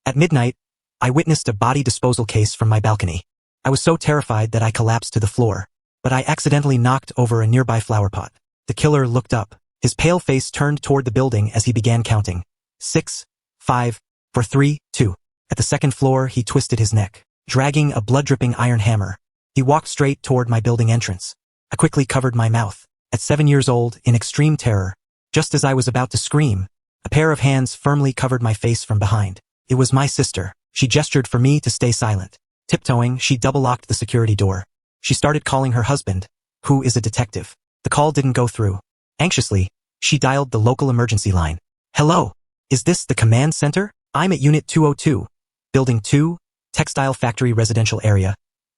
At midnight, I witnessed a body disposal case from my balcony. I was so terrified that I collapsed to the floor, but I accidentally knocked over a nearby flower pot. The killer looked up. His pale face turned toward the building as he began counting. 6, 5, 4, 3, 2. At the second floor, he twisted his neck, dragging a blood-dripping iron hammer. He walked straight toward my building entrance. I quickly covered my mouth. At 7 years old, in extreme terror, just as I was about to scream, a pair of hands firmly covered my face from behind. It was my sister. She gestured for me to stay silent. Tiptoeing, she double-locked the security door. She started calling her husband, who is a detective. The call didn't go through. Anxiously, she dialed the local emergency line. Hello, is this the command center? I'm at Unit 202, Building 2, Textile Factory Residential Area,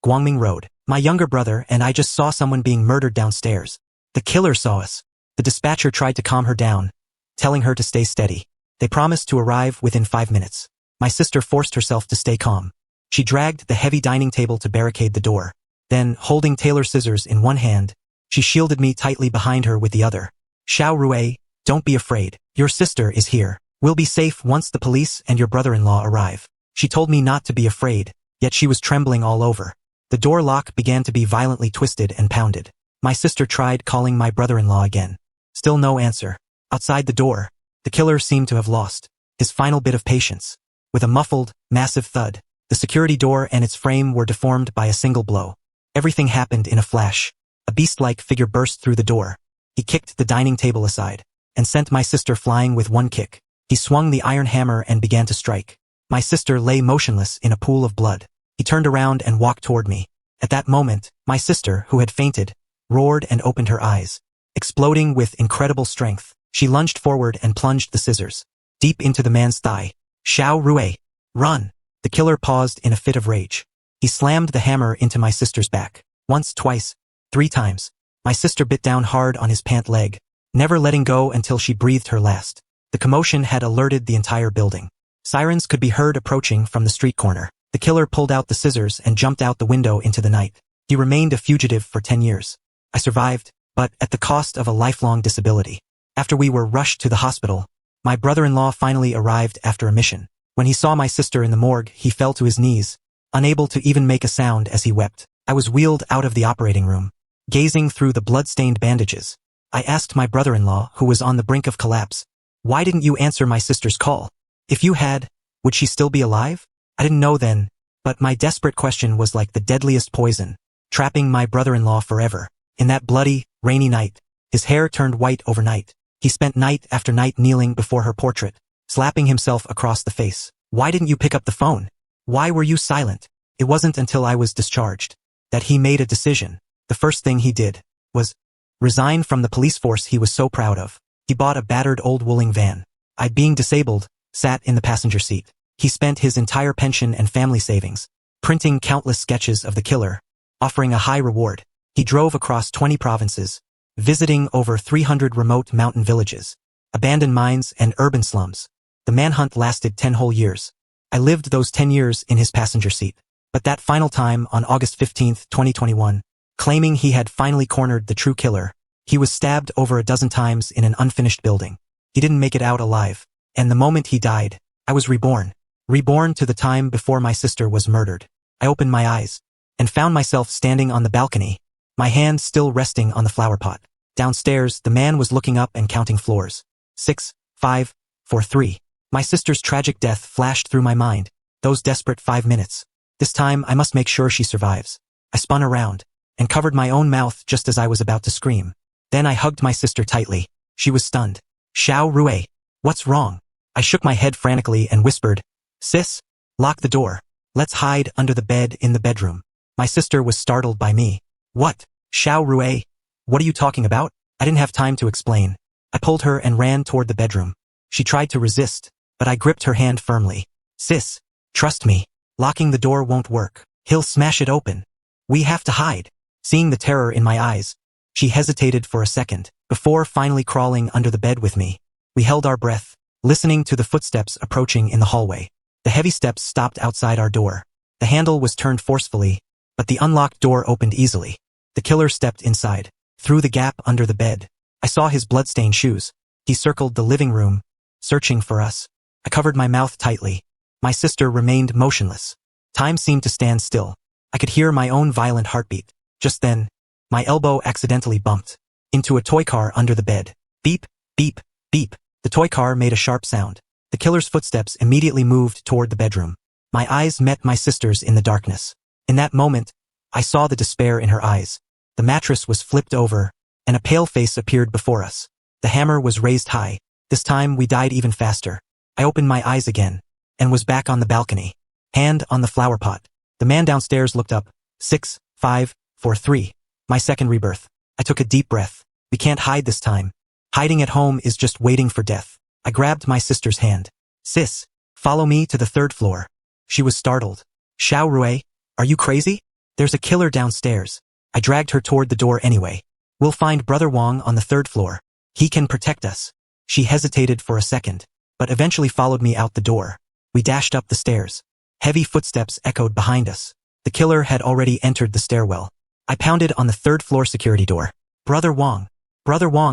Guangming Road. My younger brother and I just saw someone being murdered downstairs. The killer saw us. The dispatcher tried to calm her down, telling her to stay steady. They promised to arrive within 5 minutes. My sister forced herself to stay calm. She dragged the heavy dining table to barricade the door. Then, holding tailor scissors in one hand, she shielded me tightly behind her with the other. Xiao Rui, don't be afraid. Your sister is here. We'll be safe once the police and your brother-in-law arrive. She told me not to be afraid, yet she was trembling all over. The door lock began to be violently twisted and pounded. My sister tried calling my brother-in-law again. Still no answer. Outside the door, the killer seemed to have lost his final bit of patience. With a muffled, massive thud, the security door and its frame were deformed by a single blow. Everything happened in a flash. A beast-like figure burst through the door. He kicked the dining table aside and sent my sister flying with one kick. He swung the iron hammer and began to strike. My sister lay motionless in a pool of blood. He turned around and walked toward me. At that moment, my sister, who had fainted, roared and opened her eyes. Exploding with incredible strength, she lunged forward and plunged the scissors deep into the man's thigh. Xiao Rui, run! The killer paused in a fit of rage. He slammed the hammer into my sister's back. Once, twice, 3 times. My sister bit down hard on his pant leg, never letting go until she breathed her last. The commotion had alerted the entire building. Sirens could be heard approaching from the street corner. The killer pulled out the scissors and jumped out the window into the night. He remained a fugitive for 10 years. I survived, but at the cost of a lifelong disability. After we were rushed to the hospital, my brother-in-law finally arrived after a mission. When he saw my sister in the morgue, he fell to his knees, unable to even make a sound as he wept. I was wheeled out of the operating room, gazing through the blood-stained bandages. I asked my brother-in-law, who was on the brink of collapse, "Why didn't you answer my sister's call? If you had, would she still be alive?" I didn't know then, but my desperate question was like the deadliest poison, trapping my brother-in-law forever. In that bloody, rainy night, his hair turned white overnight. He spent night after night kneeling before her portrait, slapping himself across the face. "Why didn't you pick up the phone? Why were you silent?" It wasn't until I was discharged that he made a decision. The first thing he did was resign from the police force he was so proud of. He bought a battered old wooling van. I, being disabled, sat in the passenger seat. He spent his entire pension and family savings, printing countless sketches of the killer, offering a high reward. He drove across 20 provinces, visiting over 300 remote mountain villages, abandoned mines and urban slums. The manhunt lasted 10 whole years. I lived those 10 years in his passenger seat. But that final time on August 15, 2021, claiming he had finally cornered the true killer, he was stabbed over a dozen times in an unfinished building. He didn't make it out alive. And the moment he died, I was reborn. Reborn to the time before my sister was murdered. I opened my eyes and found myself standing on the balcony, my hand still resting on the flower pot. Downstairs, the man was looking up and counting floors. 6, 5, 4, 3. My sister's tragic death flashed through my mind. Those desperate 5 minutes. This time, I must make sure she survives. I spun around and covered my own mouth just as I was about to scream. Then I hugged my sister tightly. She was stunned. "Xiao Rui, what's wrong?" I shook my head frantically and whispered, "Sis, lock the door. Let's hide under the bed in the bedroom." My sister was startled by me. "What? Xiao Rui? What are you talking about?" I didn't have time to explain. I pulled her and ran toward the bedroom. She tried to resist, but I gripped her hand firmly. "Sis, trust me. Locking the door won't work. He'll smash it open. We have to hide." Seeing the terror in my eyes, she hesitated for a second, before finally crawling under the bed with me. We held our breath, listening to the footsteps approaching in the hallway. The heavy steps stopped outside our door. The handle was turned forcefully, but the unlocked door opened easily. The killer stepped inside, through the gap under the bed. I saw his blood-stained shoes. He circled the living room, searching for us. I covered my mouth tightly, My sister remained motionless. Time seemed to stand still. I could hear my own violent heartbeat. Just then, my elbow accidentally bumped into a toy car under the bed. Beep, beep, beep. The toy car made a sharp sound. The killer's footsteps immediately moved toward the bedroom. My eyes met my sister's in the darkness. In that moment, I saw the despair in her eyes. The mattress was flipped over, and a pale face appeared before us. The hammer was raised high. This time we died even faster. I opened my eyes again, and was back on the balcony. Hand on the flower pot. The man downstairs looked up. 6, 5, 4, 3. My second rebirth. I took a deep breath. We can't hide this time. Hiding at home is just waiting for death. I grabbed my sister's hand. Sis, follow me to the 3rd floor. She was startled. Xiao Rui, are you crazy? There's a killer downstairs. I dragged her toward the door anyway. We'll find Brother Wang on the 3rd floor. He can protect us. She hesitated for a second, but eventually followed me out the door. We dashed up the stairs. Heavy footsteps echoed behind us. The killer had already entered the stairwell. I pounded on the 3rd floor security door. Brother Wang,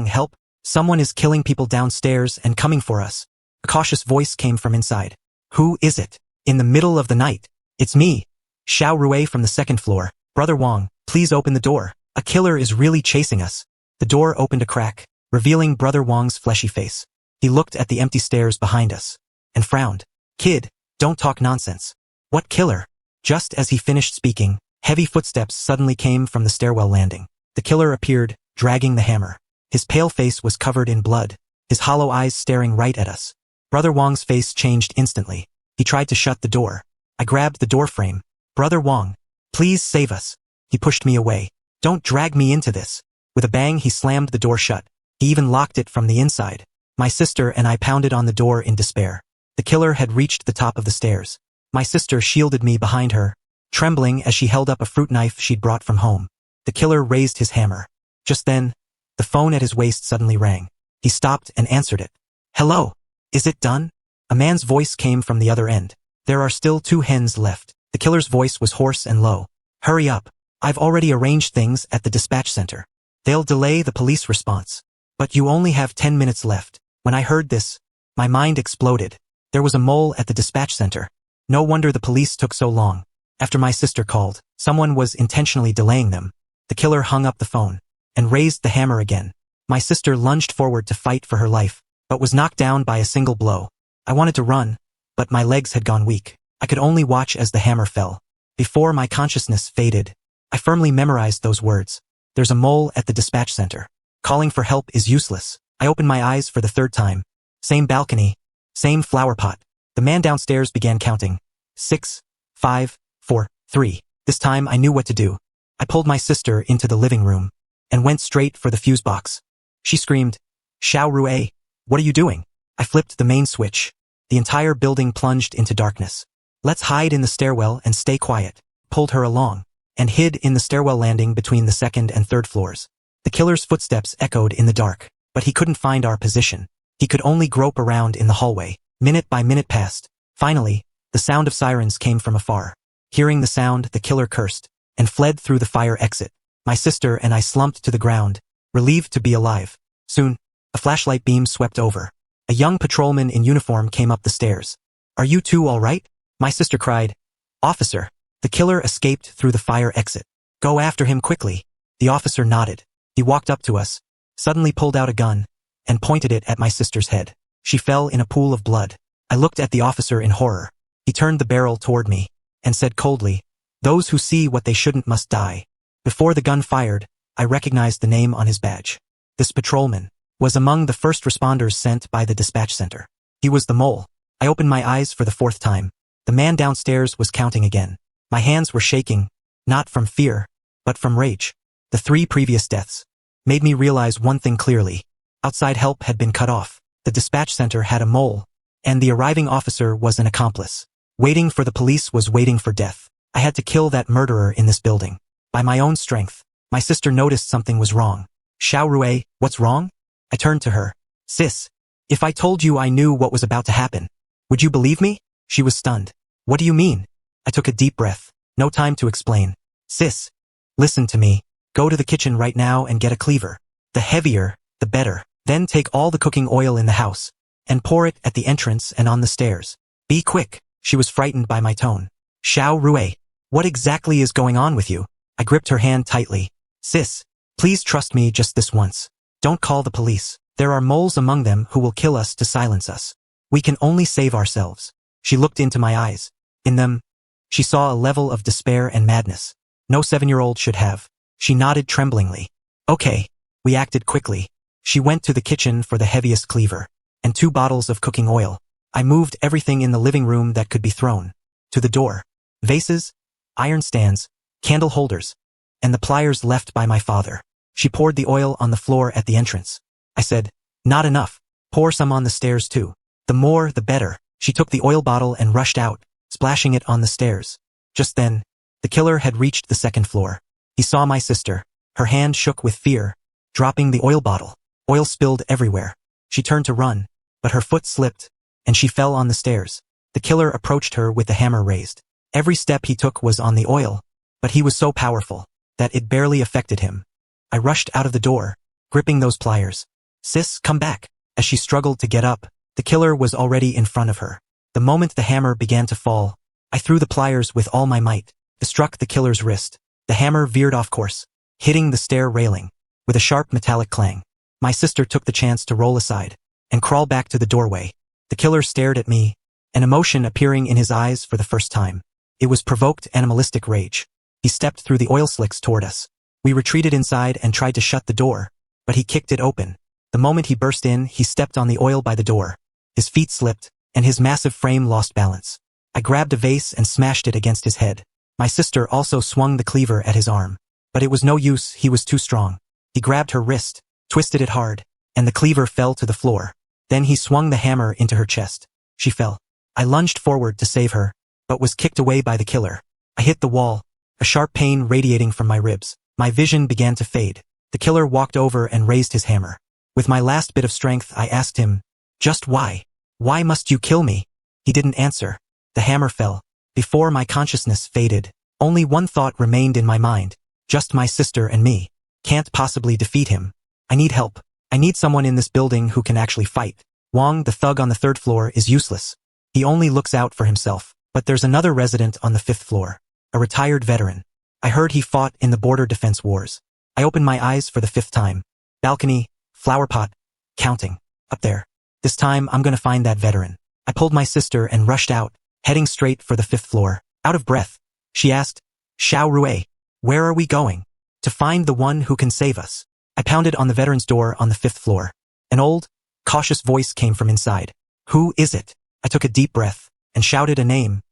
help! Someone is killing people downstairs and coming for us. A cautious voice came from inside. Who is it? In the middle of the night. It's me, Xiao Rui from the 2nd floor. Brother Wang, please open the door. A killer is really chasing us. The door opened a crack, revealing Brother Wang's fleshy face. He looked at the empty stairs behind us and frowned. Kid, don't talk nonsense. What killer? Just as he finished speaking, heavy footsteps suddenly came from the stairwell landing. The killer appeared, dragging the hammer. His pale face was covered in blood, his hollow eyes staring right at us. Brother Wang's face changed instantly. He tried to shut the door. I grabbed the door frame. Brother Wang, please save us. He pushed me away. Don't drag me into this. With a bang, he slammed the door shut. He even locked it from the inside. My sister and I pounded on the door in despair. The killer had reached the top of the stairs. My sister shielded me behind her, trembling as she held up a fruit knife she'd brought from home. The killer raised his hammer. Just then, the phone at his waist suddenly rang. He stopped and answered it. Hello? Is it done? A man's voice came from the other end. There are still 2 hens left. The killer's voice was hoarse and low. Hurry up. I've already arranged things at the dispatch center. They'll delay the police response. But you only have 10 minutes left. When I heard this, my mind exploded. There was a mole at the dispatch center. No wonder the police took so long. After my sister called, someone was intentionally delaying them. The killer hung up the phone and raised the hammer again. My sister lunged forward to fight for her life, but was knocked down by a single blow. I wanted to run, but my legs had gone weak. I could only watch as the hammer fell. Before my consciousness faded, I firmly memorized those words. There's a mole at the dispatch center. Calling for help is useless. I opened my eyes for the 3rd time. Same balcony, same flower pot. The man downstairs began counting. 6, 5, 4, 3. This time I knew what to do. I pulled my sister into the living room and went straight for the fuse box. She screamed, Xiao Rui, what are you doing? I flipped the main switch. The entire building plunged into darkness. Let's hide in the stairwell and stay quiet. Pulled her along and hid in the stairwell landing between the 2nd and 3rd floors. The killer's footsteps echoed in the dark, but he couldn't find our position. He could only grope around in the hallway. Minute by minute passed. Finally, the sound of sirens came from afar. Hearing the sound, the killer cursed and fled through the fire exit. My sister and I slumped to the ground, relieved to be alive. Soon, a flashlight beam swept over. A young patrolman in uniform came up the stairs. Are you two all right? My sister cried. Officer, the killer escaped through the fire exit. Go after him quickly. The officer nodded. He walked up to us, suddenly pulled out a gun, and pointed it at my sister's head. She fell in a pool of blood. I looked at the officer in horror. He turned the barrel toward me and said coldly, Those who see what they shouldn't must die. Before the gun fired, I recognized the name on his badge. This patrolman was among the first responders sent by the dispatch center. He was the mole. I opened my eyes for the 4th time. The man downstairs was counting again. My hands were shaking, not from fear, but from rage. The 3 previous deaths made me realize one thing clearly. Outside help had been cut off. The dispatch center had a mole, and the arriving officer was an accomplice. Waiting for the police was waiting for death. I had to kill that murderer in this building. By my own strength. My sister noticed something was wrong. Xiao Rui, what's wrong? I turned to her. Sis, if I told you I knew what was about to happen, would you believe me? She was stunned. What do you mean? I took a deep breath. No time to explain. Sis, listen to me. Go to the kitchen right now and get a cleaver. The heavier, the better. Then take all the cooking oil in the house and pour it at the entrance and on the stairs. Be quick. She was frightened by my tone. Xiao Rui, what exactly is going on with you? I gripped her hand tightly. Sis, please trust me just this once. Don't call the police. There are moles among them who will kill us to silence us. We can only save ourselves. She looked into my eyes. In them, she saw a level of despair and madness. No 7-year-old should have. She nodded tremblingly. Okay. We acted quickly. She went to the kitchen for the heaviest cleaver and 2 bottles of cooking oil. I moved everything in the living room that could be thrown to the door. Vases, iron stands, candle holders, and the pliers left by my father. She poured the oil on the floor at the entrance. I said, not enough. Pour some on the stairs too. The more, the better. She took the oil bottle and rushed out, splashing it on the stairs. Just then, the killer had reached the 2nd floor. He saw my sister. Her hand shook with fear, dropping the oil bottle. Oil spilled everywhere. She turned to run, but her foot slipped, and she fell on the stairs. The killer approached her with the hammer raised. Every step he took was on the oil, but he was so powerful that it barely affected him. I rushed out of the door, gripping those pliers. Sis, come back. As she struggled to get up, the killer was already in front of her. The moment the hammer began to fall, I threw the pliers with all my might. It struck the killer's wrist. The hammer veered off course, hitting the stair railing with a sharp metallic clang. My sister took the chance to roll aside and crawl back to the doorway. The killer stared at me, an emotion appearing in his eyes for the first time. It was provoked animalistic rage. He stepped through the oil slicks toward us. We retreated inside and tried to shut the door, but he kicked it open. The moment he burst in, he stepped on the oil by the door. His feet slipped, and his massive frame lost balance. I grabbed a vase and smashed it against his head. My sister also swung the cleaver at his arm. But it was no use, he was too strong. He grabbed her wrist, twisted it hard, and the cleaver fell to the floor. Then he swung the hammer into her chest. She fell. I lunged forward to save her, but was kicked away by the killer. I hit the wall, a sharp pain radiating from my ribs. My vision began to fade. The killer walked over and raised his hammer. With my last bit of strength, I asked him, just why? Why must you kill me? He didn't answer. The hammer fell. Before my consciousness faded, only one thought remained in my mind. Just my sister and me. Can't possibly defeat him. I need help. I need someone in this building who can actually fight. Wong, the thug on the 3rd floor, is useless. He only looks out for himself. But there's another resident on the 5th floor. A retired veteran. I heard he fought in the border defense wars. I opened my eyes for the 5th time. Balcony, flower pot, counting. Up there. This time I'm gonna find that veteran. I pulled my sister and rushed out, heading straight for the 5th floor. Out of breath, she asked, Xiao Rui, where are we going? To find the one who can save us. I pounded on the veteran's door on the 5th floor. An old, cautious voice came from inside. Who is it? I took a deep breath and shouted a name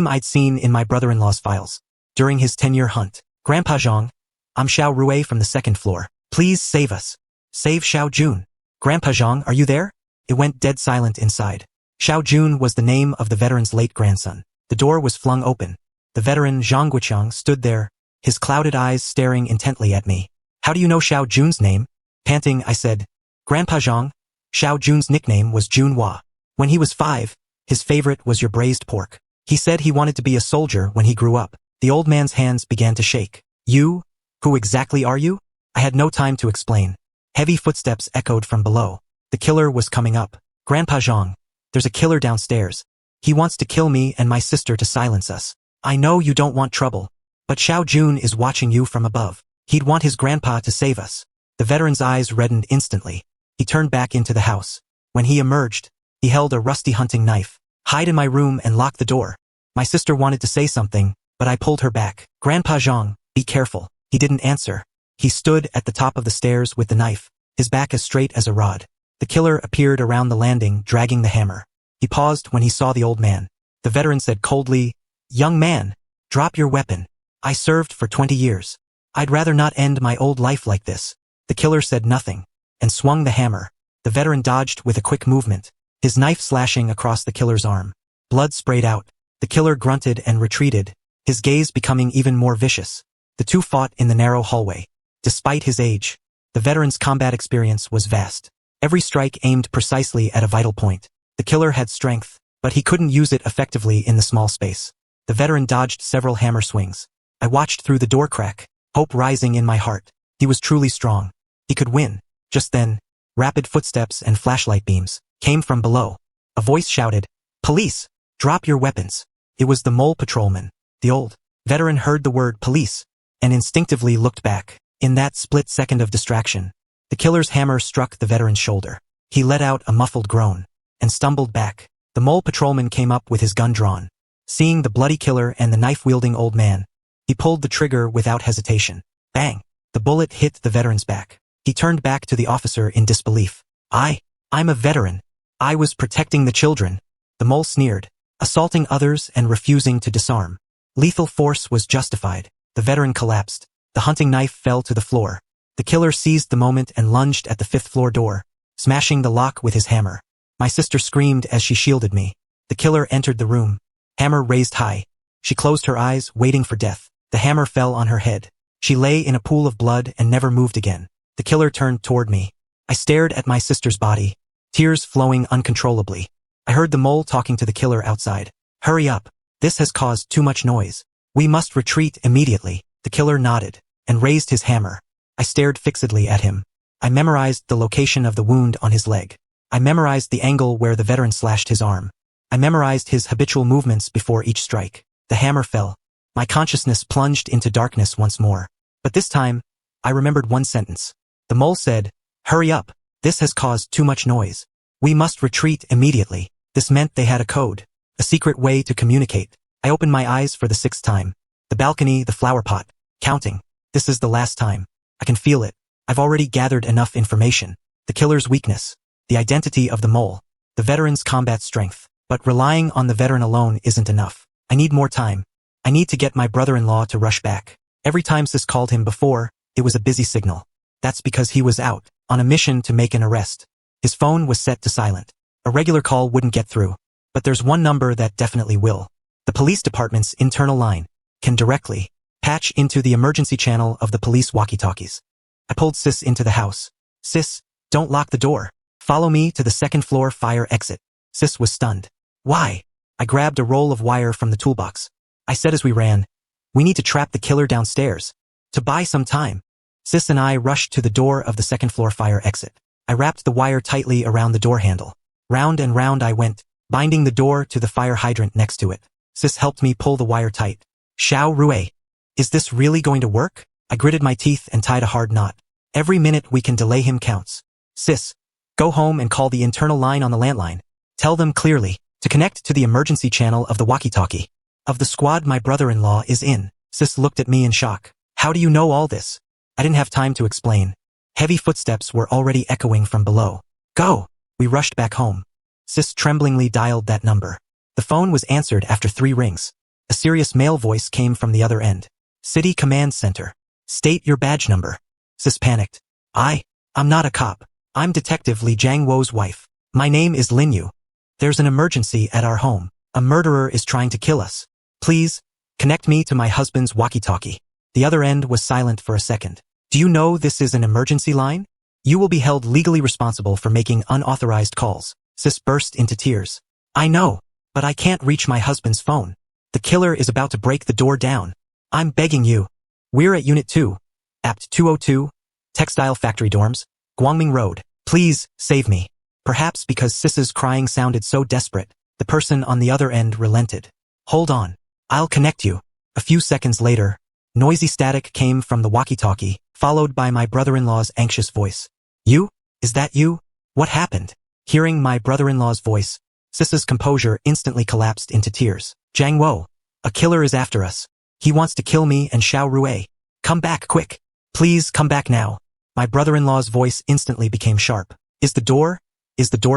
I'd seen in my brother-in-law's files during his 10-year hunt. Grandpa Zhang, I'm Xiao Rui from the 2nd floor. Please save us. Save Xiao Jun. Grandpa Zhang, are you there? It went dead silent inside. Xiao Jun was the name of the veteran's late grandson. The door was flung open. The veteran Zhang Guiqiang stood there, his clouded eyes staring intently at me. How do you know Xiao Jun's name? Panting, I said, Grandpa Zhang, Xiao Jun's nickname was Junhua. When he was 5, his favorite was your braised pork. He said he wanted to be a soldier when he grew up. The old man's hands began to shake. You? Who exactly are you? I had no time to explain. Heavy footsteps echoed from below. The killer was coming up. Grandpa Zhang, there's a killer downstairs. He wants to kill me and my sister to silence us. I know you don't want trouble, but Xiao Jun is watching you from above. He'd want his grandpa to save us. The veteran's eyes reddened instantly. He turned back into the house. When he emerged, he held a rusty hunting knife. Hide in my room and lock the door. My sister wanted to say something, but I pulled her back. Grandpa Zhang, be careful. He didn't answer. He stood at the top of the stairs with the knife, his back as straight as a rod. The killer appeared around the landing, dragging the hammer. He paused when he saw the old man. The veteran said coldly, Young man, drop your weapon. I served for 20 years. I'd rather not end my old life like this. The killer said nothing and swung the hammer. The veteran dodged with a quick movement, his knife slashing across the killer's arm. Blood sprayed out. The killer grunted and retreated, his gaze becoming even more vicious. The two fought in the narrow hallway. Despite his age, the veteran's combat experience was vast. Every strike aimed precisely at a vital point. The killer had strength, but he couldn't use it effectively in the small space. The veteran dodged several hammer swings. I watched through the door crack, hope rising in my heart. He was truly strong. He could win. Just then, rapid footsteps and flashlight beams came from below. A voice shouted, Police! Drop your weapons. It was the mole patrolman. The old veteran heard the word police and instinctively looked back. In that split second of distraction, the killer's hammer struck the veteran's shoulder. He let out a muffled groan and stumbled back. The mole patrolman came up with his gun drawn. Seeing the bloody killer and the knife-wielding old man, he pulled the trigger without hesitation. Bang! The bullet hit the veteran's back. He turned back to the officer in disbelief. I'm a veteran. I was protecting the children. The mole sneered, assaulting others and refusing to disarm. Lethal force was justified. The veteran collapsed. The hunting knife fell to the floor. The killer seized the moment and lunged at the 5th floor door, smashing the lock with his hammer. My sister screamed as she shielded me. The killer entered the room, hammer raised high. She closed her eyes, waiting for death. The hammer fell on her head. She lay in a pool of blood and never moved again. The killer turned toward me. I stared at my sister's body, tears flowing uncontrollably. I heard the mole talking to the killer outside. Hurry up. This has caused too much noise. We must retreat immediately. The killer nodded and raised his hammer. I stared fixedly at him. I memorized the location of the wound on his leg. I memorized the angle where the veteran slashed his arm. I memorized his habitual movements before each strike. The hammer fell. My consciousness plunged into darkness once more. But this time, I remembered one sentence. The mole said, "Hurry up. This has caused too much noise. We must retreat immediately." This meant they had a code, a secret way to communicate. I opened my eyes for the 6th time. The balcony, the flower pot, counting. This is the last time. I can feel it. I've already gathered enough information. The killer's weakness, the identity of the mole, the veteran's combat strength. But relying on the veteran alone isn't enough. I need more time. I need to get my brother-in-law to rush back. Every time Sis called him before, it was a busy signal. That's because he was out, on a mission to make an arrest. His phone was set to silent. A regular call wouldn't get through. But there's one number that definitely will. The police department's internal line can directly patch into the emergency channel of the police walkie-talkies. I pulled Sis into the house. "Sis, don't lock the door. Follow me to the 2nd floor fire exit." Sis was stunned. "Why?" I grabbed a roll of wire from the toolbox. I said as we ran, "We need to trap the killer downstairs. To buy some time." Sis and I rushed to the door of the 2nd floor fire exit. I wrapped the wire tightly around the door handle. Round and round I went, binding the door to the fire hydrant next to it. Sis helped me pull the wire tight. "Xiao Rui, is this really going to work?" I gritted my teeth and tied a hard knot. "Every minute we can delay him counts." "Sis, go home and call the internal line on the landline. Tell them clearly to connect to the emergency channel of the walkie-talkie. Of the squad my brother-in-law is in." Sis looked at me in shock. "How do you know all this?" I didn't have time to explain. Heavy footsteps were already echoing from below. "Go!" We rushed back home. Sis tremblingly dialed that number. The phone was answered after 3 rings. A serious male voice came from the other end. "City Command Center. State your badge number." Sis panicked. I'm not a cop. I'm Detective Li Jiangwo's wife. My name is Lin Yu. There's an emergency at our home. A murderer is trying to kill us. Please, connect me to my husband's walkie-talkie." The other end was silent for a second. "Do you know this is an emergency line? You will be held legally responsible for making unauthorized calls." Sis burst into tears. "I know, but I can't reach my husband's phone. The killer is about to break the door down. I'm begging you. We're at Unit 2, Apt 202, Textile Factory Dorms, Guangming Road. Please, save me." Perhaps because Sis's crying sounded so desperate, the person on the other end relented. "Hold on. I'll connect you." A few seconds later, noisy static came from the walkie-talkie, followed by my brother-in-law's anxious voice. "You? Is that you? What happened?" Hearing my brother-in-law's voice, Sis's composure instantly collapsed into tears. "Jiangwo, a killer is after us. He wants to kill me and Xiao Rui. Come back quick. Please come back now." My brother-in-law's voice instantly became sharp. Is the door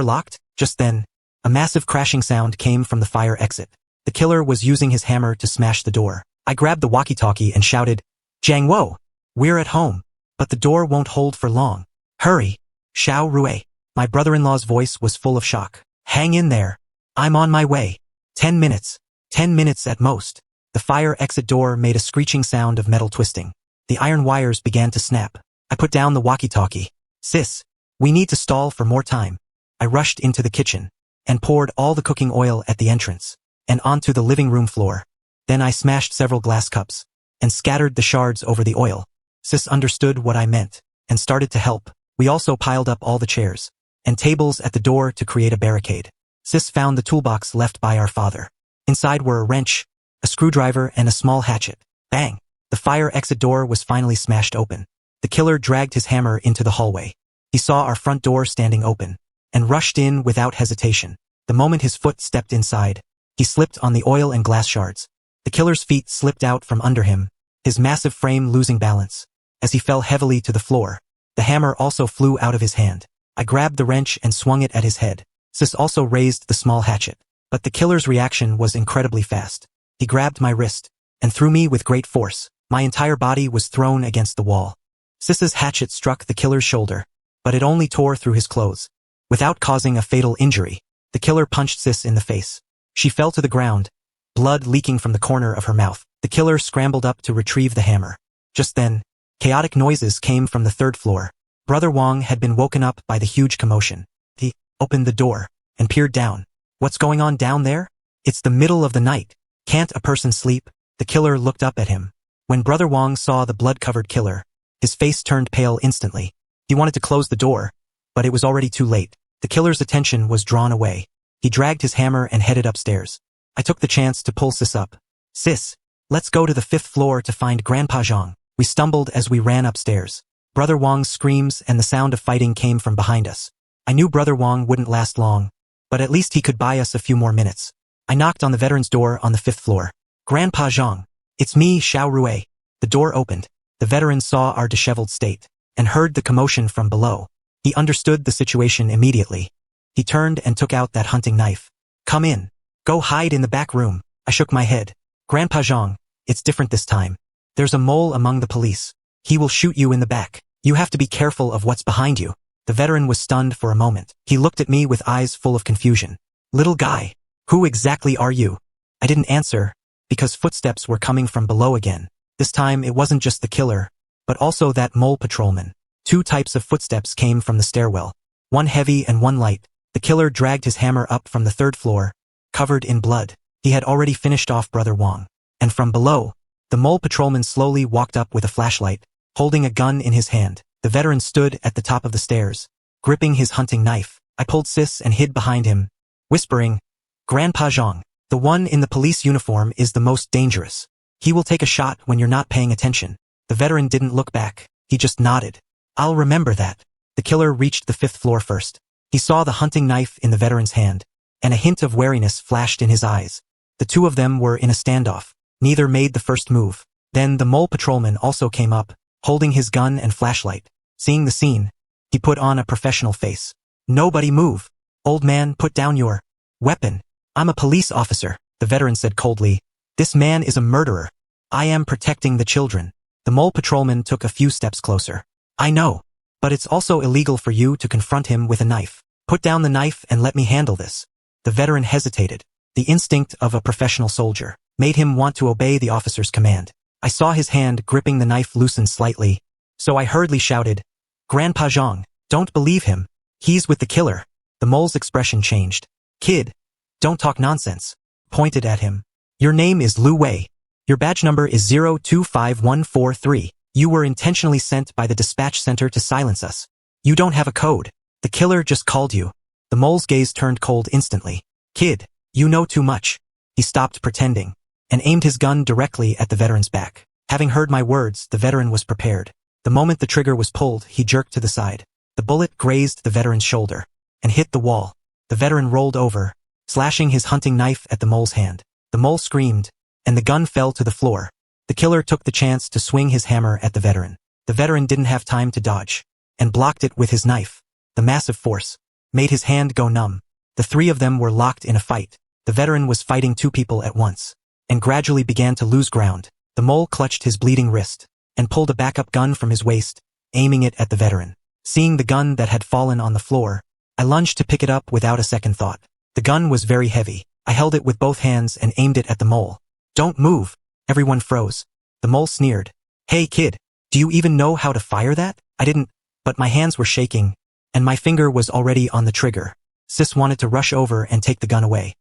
locked?" Just then, a massive crashing sound came from the fire exit. The killer was using his hammer to smash the door. I grabbed the walkie-talkie and shouted, "Jiangwo, we're at home, but the door won't hold for long. Hurry, Xiao Rui." My brother-in-law's voice was full of shock. "Hang in there. I'm on my way. 10 minutes. 10 minutes at most." The fire exit door made a screeching sound of metal twisting. The iron wires began to snap. I put down the walkie-talkie. "Sis, we need to stall for more time." I rushed into the kitchen and poured all the cooking oil at the entrance and onto the living room floor. Then I smashed several glass cups and scattered the shards over the oil. Sis understood what I meant and started to help. We also piled up all the chairs and tables at the door to create a barricade. Sis found the toolbox left by our father. Inside were a wrench, a screwdriver, and a small hatchet. Bang! The fire exit door was finally smashed open. The killer dragged his hammer into the hallway. He saw our front door standing open and rushed in without hesitation. The moment his foot stepped inside, he slipped on the oil and glass shards. The killer's feet slipped out from under him, his massive frame losing balance. As he fell heavily to the floor, the hammer also flew out of his hand. I grabbed the wrench and swung it at his head. Sis also raised the small hatchet. But the killer's reaction was incredibly fast. He grabbed my wrist and threw me with great force. My entire body was thrown against the wall. Sis's hatchet struck the killer's shoulder, but it only tore through his clothes. Without causing a fatal injury, the killer punched Sis in the face. She fell to the ground, blood leaking from the corner of her mouth. The killer scrambled up to retrieve the hammer. Just then, chaotic noises came from the third floor. Brother Wong had been woken up by the huge commotion. He opened the door and peered down. What's going on down there? It's the middle of the night. Can't a person sleep? The killer looked up at him. When Brother Wong saw the blood-covered killer, his face turned pale instantly. He wanted to close the door, but it was already too late. The killer's attention was drawn away. He dragged his hammer and headed upstairs. I took the chance to pull Sis up. Sis, let's go to the 5th floor to find Grandpa Zhang. We stumbled as we ran upstairs. Brother Wong's screams and the sound of fighting came from behind us. I knew Brother Wong wouldn't last long, but at least he could buy us a few more minutes. I knocked on the veteran's door on the 5th floor. Grandpa Zhang. It's me, Xiao Rui. The door opened. The veteran saw our disheveled state and heard the commotion from below. He understood the situation immediately. He turned and took out that hunting knife. Come in. Go hide in the back room. I shook my head. Grandpa Zhang, it's different this time. There's a mole among the police. He will shoot you in the back. You have to be careful of what's behind you. The veteran was stunned for a moment. He looked at me with eyes full of confusion. Little guy, who exactly are you? I didn't answer, because footsteps were coming from below again. This time it wasn't just the killer, but also that mole patrolman. 2 types of footsteps came from the stairwell. One heavy and one light. The killer dragged his hammer up from the 3rd floor, covered in blood. He had already finished off Brother Wong. And from below, the mole patrolman slowly walked up with a flashlight, holding a gun in his hand. The veteran stood at the top of the stairs, gripping his hunting knife. I pulled Sis and hid behind him, whispering, Grandpa Zhang, the one in the police uniform is the most dangerous. He will take a shot when you're not paying attention. The veteran didn't look back. He just nodded. I'll remember that. The killer reached the 5th floor first. He saw the hunting knife in the veteran's hand, and a hint of wariness flashed in his eyes. The 2 of them were in a standoff. Neither made the first move. Then the mole patrolman also came up, holding his gun and flashlight. Seeing the scene, he put on a professional face. Nobody move. Old man, put down your weapon. I'm a police officer, the veteran said coldly. This man is a murderer. I am protecting the children. The mole patrolman took a few steps closer. I know, but it's also illegal for you to confront him with a knife. Put down the knife and let me handle this. The veteran hesitated. The instinct of a professional soldier made him want to obey the officer's command. I saw his hand gripping the knife loosen slightly, so I hurriedly shouted, Grandpa Zhang, don't believe him. He's with the killer. The mole's expression changed. Kid, don't talk nonsense. Pointed at him. Your name is Lu Wei. Your badge number is 025143. You were intentionally sent by the dispatch center to silence us. You don't have a code. The killer just called you. The mole's gaze turned cold instantly. Kid, you know too much. He stopped pretending and aimed his gun directly at the veteran's back. Having heard my words, the veteran was prepared. The moment the trigger was pulled, he jerked to the side. The bullet grazed the veteran's shoulder and hit the wall. The veteran rolled over, slashing his hunting knife at the mole's hand. The mole screamed, and the gun fell to the floor. The killer took the chance to swing his hammer at the veteran. The veteran didn't have time to dodge, and blocked it with his knife. The massive force made his hand go numb. The 3 of them were locked in a fight. The veteran was fighting 2 people at once, and gradually began to lose ground. The mole clutched his bleeding wrist, and pulled a backup gun from his waist, aiming it at the veteran. Seeing the gun that had fallen on the floor, I lunged to pick it up without a second thought. The gun was very heavy. I held it with both hands and aimed it at the mole. Don't move. Everyone froze. The mole sneered. Hey kid, do you even know how to fire that? I didn't, but my hands were shaking, and my finger was already on the trigger. Sis wanted to rush over and take the gun away.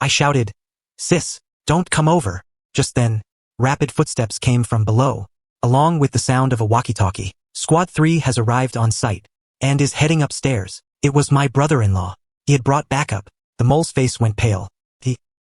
I shouted, Sis, don't come over. Just then, rapid footsteps came from below, along with the sound of a walkie-talkie. Squad 3 has arrived on site, and is heading upstairs. It was my brother-in-law. He had brought backup. The mole's face went pale.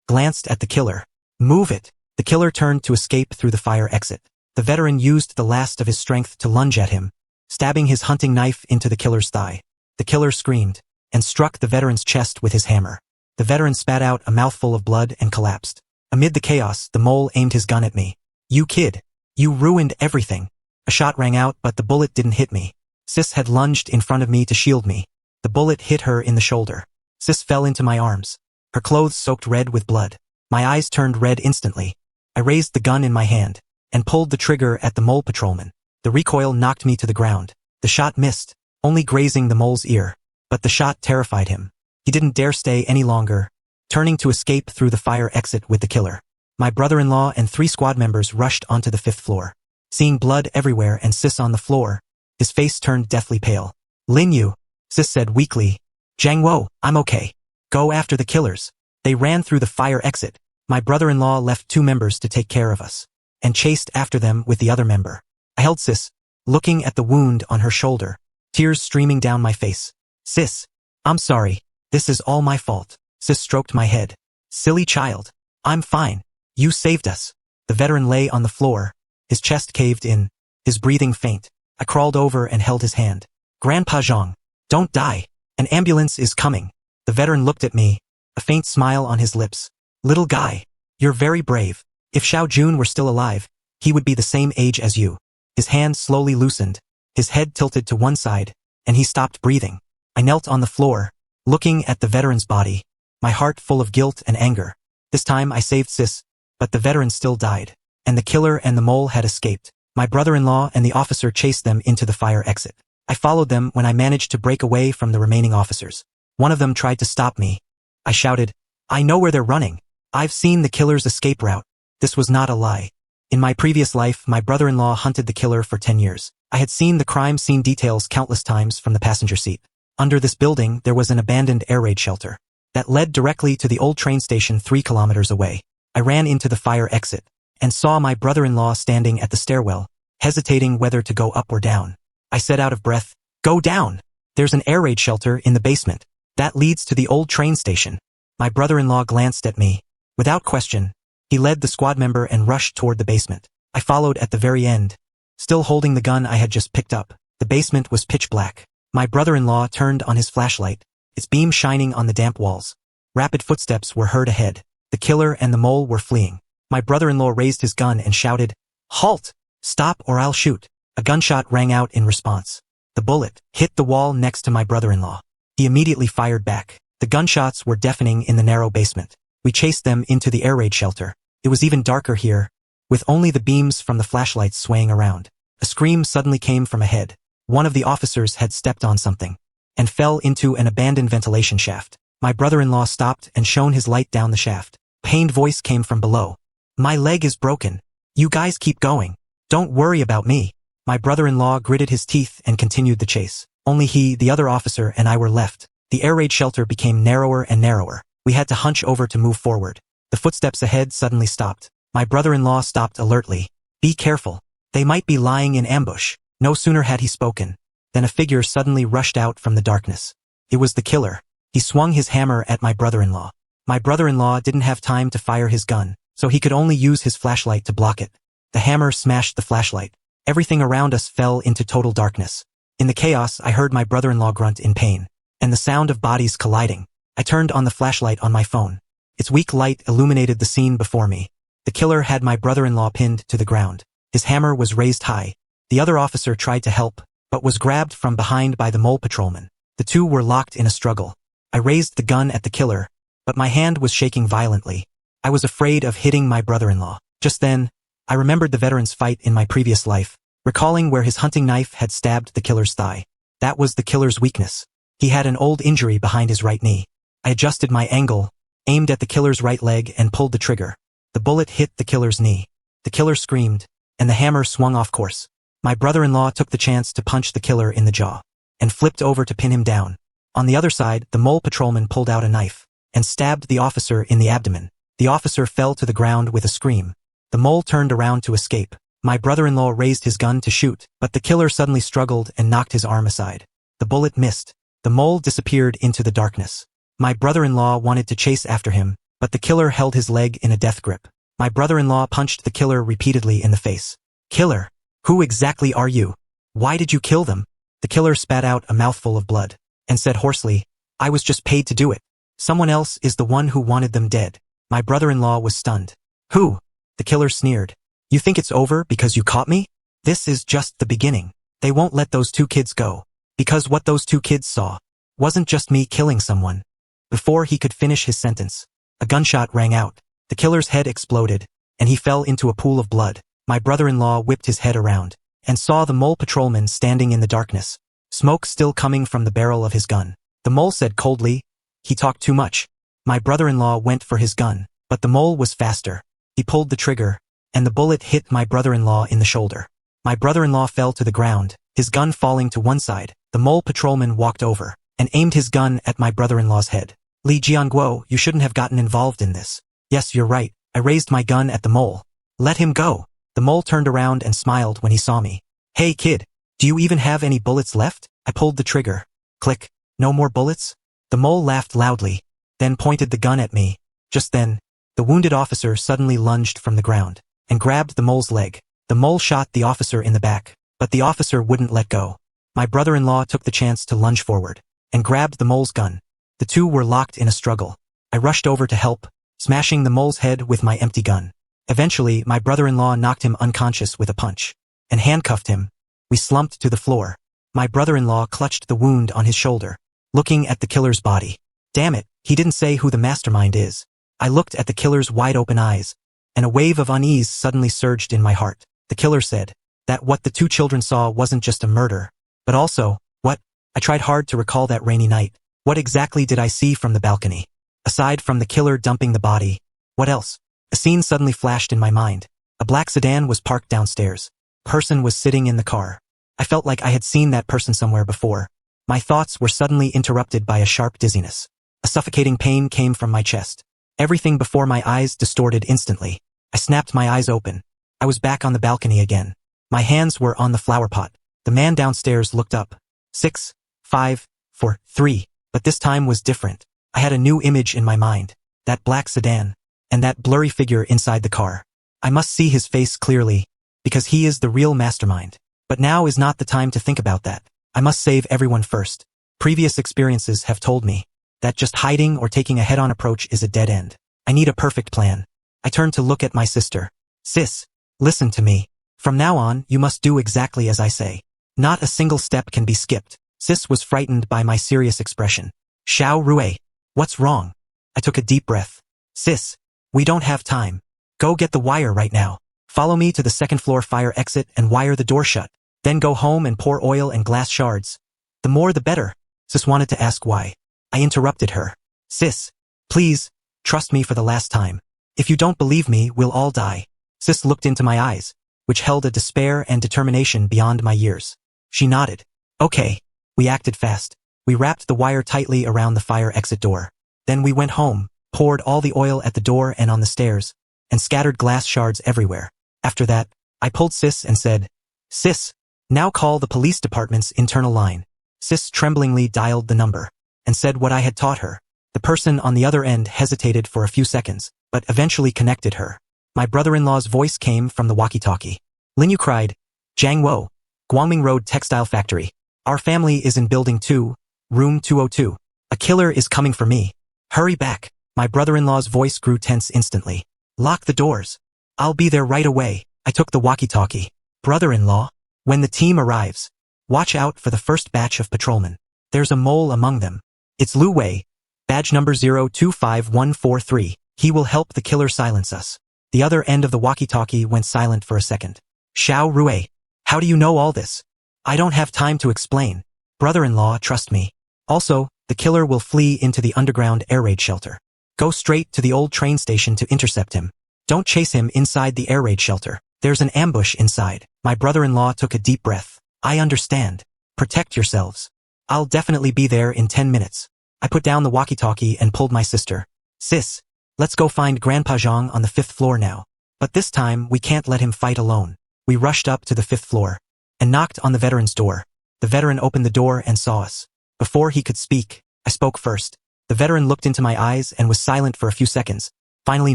glanced at the killer. Move it! The killer turned to escape through the fire exit. The veteran used the last of his strength to lunge at him, stabbing his hunting knife into the killer's thigh. The killer screamed and struck the veteran's chest with his hammer. The veteran spat out a mouthful of blood and collapsed. Amid the chaos, the mole aimed his gun at me. You kid! You ruined everything! A shot rang out, but the bullet didn't hit me. Sis had lunged in front of me to shield me. The bullet hit her in the shoulder. Sis fell into my arms. Her clothes soaked red with blood. My eyes turned red instantly. I raised the gun in my hand and pulled the trigger at the mole patrolman. The recoil knocked me to the ground. The shot missed, only grazing the mole's ear. But the shot terrified him. He didn't dare stay any longer, turning to escape through the fire exit with the killer. My brother-in-law and 3 squad members rushed onto the 5th floor. Seeing blood everywhere and Sis on the floor, his face turned deathly pale. Lin Yu, Sis said weakly. Zhang Wo, I'm okay. Go after the killers. They ran through the fire exit. My brother-in-law left 2 members to take care of us, and chased after them with the other member. I held Sis, looking at the wound on her shoulder, tears streaming down my face. Sis, I'm sorry. This is all my fault. Sis stroked my head. Silly child. I'm fine. You saved us. The veteran lay on the floor, his chest caved in, his breathing faint. I crawled over and held his hand. Grandpa Zhang, don't die. An ambulance is coming. The veteran looked at me, a faint smile on his lips. Little guy, you're very brave. If Xiao Jun were still alive, he would be the same age as you. His hand slowly loosened, his head tilted to one side, and he stopped breathing. I knelt on the floor, looking at the veteran's body, my heart full of guilt and anger. This time I saved Sis, but the veteran still died, and the killer and the mole had escaped. My brother-in-law and the officer chased them into the fire exit. I followed them when I managed to break away from the remaining officers. One of them tried to stop me. I shouted, I know where they're running. I've seen the killer's escape route. This was not a lie. In my previous life, my brother-in-law hunted the killer for 10 years. I had seen the crime scene details countless times from the passenger seat. Under this building, there was an abandoned air raid shelter that led directly to the old train station 3 kilometers away. I ran into the fire exit and saw my brother-in-law standing at the stairwell, hesitating whether to go up or down. I said out of breath, Go down! There's an air raid shelter in the basement. That leads to the old train station. My brother-in-law glanced at me. Without question, he led the squad member and rushed toward the basement. I followed at the very end, still holding the gun I had just picked up. The basement was pitch black. My brother-in-law turned on his flashlight, its beam shining on the damp walls. Rapid footsteps were heard ahead. The killer and the mole were fleeing. My brother-in-law raised his gun and shouted, Halt! Stop or I'll shoot. A gunshot rang out in response. The bullet hit the wall next to my brother-in-law. He immediately fired back. The gunshots were deafening in the narrow basement. We chased them into the air raid shelter. It was even darker here, with only the beams from the flashlights swaying around. A scream suddenly came from ahead. One of the officers had stepped on something and fell into an abandoned ventilation shaft. My brother-in-law stopped and shone his light down the shaft. A pained voice came from below. My leg is broken. You guys keep going. Don't worry about me. My brother-in-law gritted his teeth and continued the chase. Only he, the other officer, and I were left. The air raid shelter became narrower and narrower. We had to hunch over to move forward. The footsteps ahead suddenly stopped. My brother-in-law stopped alertly. Be careful. They might be lying in ambush. No sooner had he spoken than a figure suddenly rushed out from the darkness. It was the killer. He swung his hammer at my brother-in-law. My brother-in-law didn't have time to fire his gun, so he could only use his flashlight to block it. The hammer smashed the flashlight. Everything around us fell into total darkness. In the chaos, I heard my brother-in-law grunt in pain, and the sound of bodies colliding. I turned on the flashlight on my phone. Its weak light illuminated the scene before me. The killer had my brother-in-law pinned to the ground. His hammer was raised high. The other officer tried to help, but was grabbed from behind by the mole patrolman. The two were locked in a struggle. I raised the gun at the killer, but my hand was shaking violently. I was afraid of hitting my brother-in-law. Just then, I remembered the veteran's fight in my previous life, recalling where his hunting knife had stabbed the killer's thigh. That was the killer's weakness. He had an old injury behind his right knee. I adjusted my angle, aimed at the killer's right leg and pulled the trigger. The bullet hit the killer's knee. The killer screamed, and the hammer swung off course. My brother-in-law took the chance to punch the killer in the jaw, and flipped over to pin him down. On the other side, the mole patrolman pulled out a knife, and stabbed the officer in the abdomen. The officer fell to the ground with a scream. The mole turned around to escape. My brother-in-law raised his gun to shoot, but the killer suddenly struggled and knocked his arm aside. The bullet missed. The mole disappeared into the darkness. My brother-in-law wanted to chase after him, but the killer held his leg in a death grip. My brother-in-law punched the killer repeatedly in the face. Killer, who exactly are you? Why did you kill them? The killer spat out a mouthful of blood and said hoarsely, I was just paid to do it. Someone else is the one who wanted them dead. My brother-in-law was stunned. Who? The killer sneered. You think it's over because you caught me? This is just the beginning. They won't let those 2 kids go. Because what those 2 kids saw wasn't just me killing someone. Before he could finish his sentence, a gunshot rang out. The killer's head exploded, and he fell into a pool of blood. My brother-in-law whipped his head around and saw the mole patrolman standing in the darkness, smoke still coming from the barrel of his gun. The mole said coldly, he talked too much. My brother-in-law went for his gun, but the mole was faster. He pulled the trigger, and the bullet hit my brother-in-law in the shoulder. My brother-in-law fell to the ground, his gun falling to one side. The mole patrolman walked over and aimed his gun at my brother-in-law's head. Li Jianguo, you shouldn't have gotten involved in this. Yes, you're right. I raised my gun at the mole. Let him go. The mole turned around and smiled when he saw me. Hey kid, do you even have any bullets left? I pulled the trigger. Click. No more bullets? The mole laughed loudly, then pointed the gun at me. Just then, the wounded officer suddenly lunged from the ground and grabbed the mole's leg. The mole shot the officer in the back, but the officer wouldn't let go. My brother-in-law took the chance to lunge forward and grabbed the mole's gun. The 2 were locked in a struggle. I rushed over to help, smashing the mole's head with my empty gun. Eventually, my brother-in-law knocked him unconscious with a punch and handcuffed him. We slumped to the floor. My brother-in-law clutched the wound on his shoulder, looking at the killer's body. Damn it, he didn't say who the mastermind is. I looked at the killer's wide-open eyes, and a wave of unease suddenly surged in my heart. The killer said that what the 2 children saw wasn't just a murder, but also, what? I tried hard to recall that rainy night. What exactly did I see from the balcony? Aside from the killer dumping the body, what else? A scene suddenly flashed in my mind. A black sedan was parked downstairs. A person was sitting in the car. I felt like I had seen that person somewhere before. My thoughts were suddenly interrupted by a sharp dizziness. A suffocating pain came from my chest. Everything before my eyes distorted instantly. I snapped my eyes open. I was back on the balcony again. My hands were on the flower pot. The man downstairs looked up. 6, 5, 4, 3. But this time was different. I had a new image in my mind. That black sedan. And that blurry figure inside the car. I must see his face clearly, because he is the real mastermind. But now is not the time to think about that. I must save everyone first. Previous experiences have told me that just hiding or taking a head-on approach is a dead end. I need a perfect plan. I turned to look at my sister. Sis, listen to me. From now on, you must do exactly as I say. Not a single step can be skipped. Sis was frightened by my serious expression. Xiao Rui, what's wrong? I took a deep breath. Sis, we don't have time. Go get the wire right now. Follow me to the 2nd floor fire exit and wire the door shut. Then go home and pour oil and glass shards. The more the better. Sis wanted to ask why. I interrupted her. Sis, please, trust me for the last time. If you don't believe me, we'll all die. Sis looked into my eyes, which held a despair and determination beyond my years. She nodded. Okay. We acted fast. We wrapped the wire tightly around the fire exit door. Then we went home, poured all the oil at the door and on the stairs, and scattered glass shards everywhere. After that, I pulled Sis and said, Sis, now call the police department's internal line. Sis tremblingly dialed the number and said what I had taught her. The person on the other end hesitated for a few seconds, but eventually connected her. My brother-in-law's voice came from the walkie-talkie. Linyu cried, Jiang Wo, Guangming Road Textile Factory. Our family is in Building 2, Room 202. A killer is coming for me. Hurry back. My brother-in-law's voice grew tense instantly. Lock the doors. I'll be there right away. I took the walkie-talkie. Brother-in-law, when the team arrives, watch out for the first batch of patrolmen. There's a mole among them. It's Lu Wei, badge number 025143. He will help the killer silence us. The other end of the walkie-talkie went silent for a second. Xiao Rui, how do you know all this? I don't have time to explain. Brother-in-law, trust me. Also, the killer will flee into the underground air raid shelter. Go straight to the old train station to intercept him. Don't chase him inside the air raid shelter. There's an ambush inside. My brother-in-law took a deep breath. I understand. Protect yourselves. I'll definitely be there in 10 minutes. I put down the walkie-talkie and pulled my sister. Sis, let's go find Grandpa Zhang on the 5th floor now. But this time, we can't let him fight alone. We rushed up to the 5th floor and knocked on the veteran's door. The veteran opened the door and saw us. Before he could speak, I spoke first. The veteran looked into my eyes and was silent for a few seconds, finally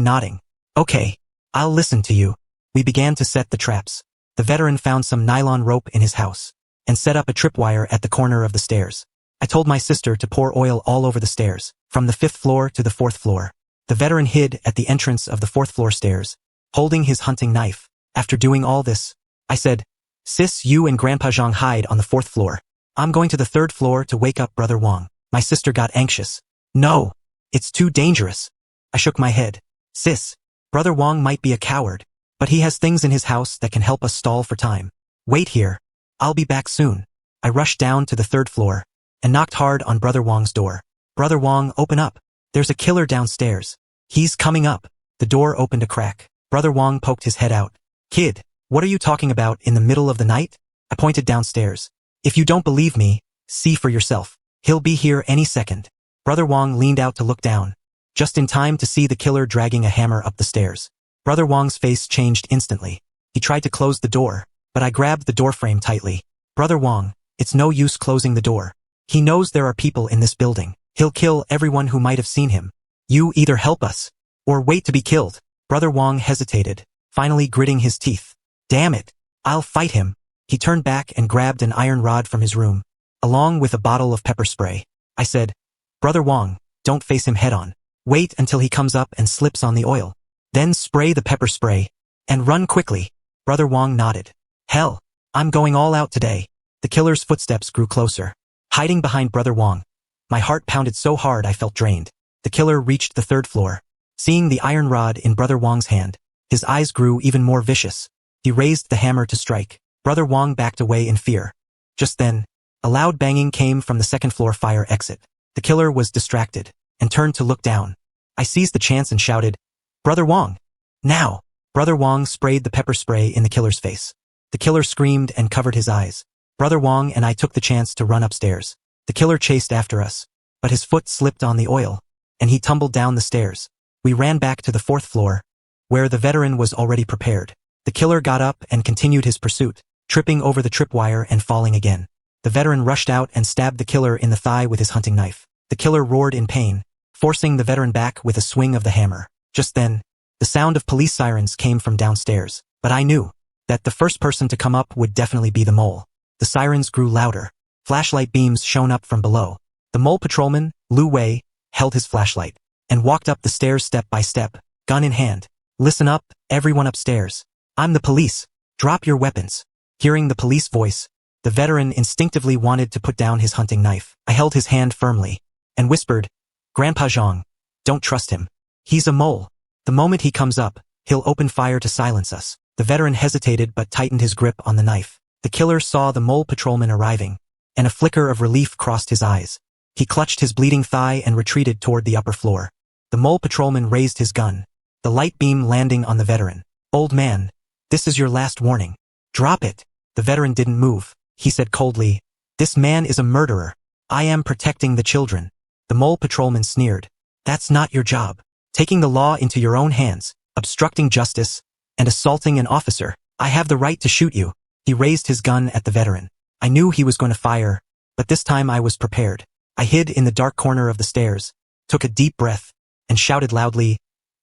nodding. Okay, I'll listen to you. We began to set the traps. The veteran found some nylon rope in his house and set up a tripwire at the corner of the stairs. I told my sister to pour oil all over the stairs, from the 5th floor to the 4th floor. The veteran hid at the entrance of the 4th floor stairs, holding his hunting knife. After doing all this, I said, Sis, you and Grandpa Zhang hide on the 4th floor. I'm going to the 3rd floor to wake up Brother Wang. My sister got anxious. No, it's too dangerous. I shook my head. Sis, Brother Wang might be a coward, but he has things in his house that can help us stall for time. Wait here. I'll be back soon. I rushed down to the 3rd floor and knocked hard on Brother Wang's door. Brother Wang, open up. There's a killer downstairs. He's coming up. The door opened a crack. Brother Wang poked his head out. Kid, what are you talking about in the middle of the night? I pointed downstairs. If you don't believe me, see for yourself. He'll be here any second. Brother Wang leaned out to look down, just in time to see the killer dragging a hammer up the stairs. Brother Wang's face changed instantly. He tried to close the door, but I grabbed the doorframe tightly. Brother Wang, it's no use closing the door. He knows there are people in this building. He'll kill everyone who might have seen him. You either help us, or wait to be killed. Brother Wang hesitated, finally gritting his teeth. Damn it, I'll fight him. He turned back and grabbed an iron rod from his room, along with a bottle of pepper spray. I said, Brother Wang, don't face him head on. Wait until he comes up and slips on the oil. Then spray the pepper spray, and run quickly. Brother Wang nodded. Hell, I'm going all out today. The killer's footsteps grew closer, hiding behind Brother Wang. My heart pounded so hard I felt drained. The killer reached the 3rd floor. Seeing the iron rod in Brother Wang's hand, his eyes grew even more vicious. He raised the hammer to strike. Brother Wang backed away in fear. Just then, a loud banging came from the 2nd floor fire exit. The killer was distracted and turned to look down. I seized the chance and shouted, Brother Wang, now! Brother Wang sprayed the pepper spray in the killer's face. The killer screamed and covered his eyes. Brother Wang and I took the chance to run upstairs. The killer chased after us, but his foot slipped on the oil, and he tumbled down the stairs. We ran back to the 4th floor, where the veteran was already prepared. The killer got up and continued his pursuit, tripping over the tripwire and falling again. The veteran rushed out and stabbed the killer in the thigh with his hunting knife. The killer roared in pain, forcing the veteran back with a swing of the hammer. Just then, the sound of police sirens came from downstairs, but I knew that the first person to come up would definitely be the mole. The sirens grew louder. Flashlight beams shone up from below. The mole patrolman, Lu Wei, held his flashlight and walked up the stairs step by step, gun in hand. Listen up, everyone upstairs. I'm the police. Drop your weapons. Hearing the police voice, the veteran instinctively wanted to put down his hunting knife. I held his hand firmly and whispered, Grandpa Zhang, don't trust him. He's a mole. The moment he comes up, he'll open fire to silence us. The veteran hesitated but tightened his grip on the knife. The killer saw the mole patrolman arriving, and a flicker of relief crossed his eyes. He clutched his bleeding thigh and retreated toward the upper floor. The mole patrolman raised his gun, the light beam landing on the veteran. Old man, this is your last warning. Drop it. The veteran didn't move. He said coldly, This man is a murderer. I am protecting the children. The mole patrolman sneered. That's not your job. Taking the law into your own hands, obstructing justice, and assaulting an officer. I have the right to shoot you. He raised his gun at the veteran. I knew he was going to fire, but this time I was prepared. I hid in the dark corner of the stairs, took a deep breath, and shouted loudly,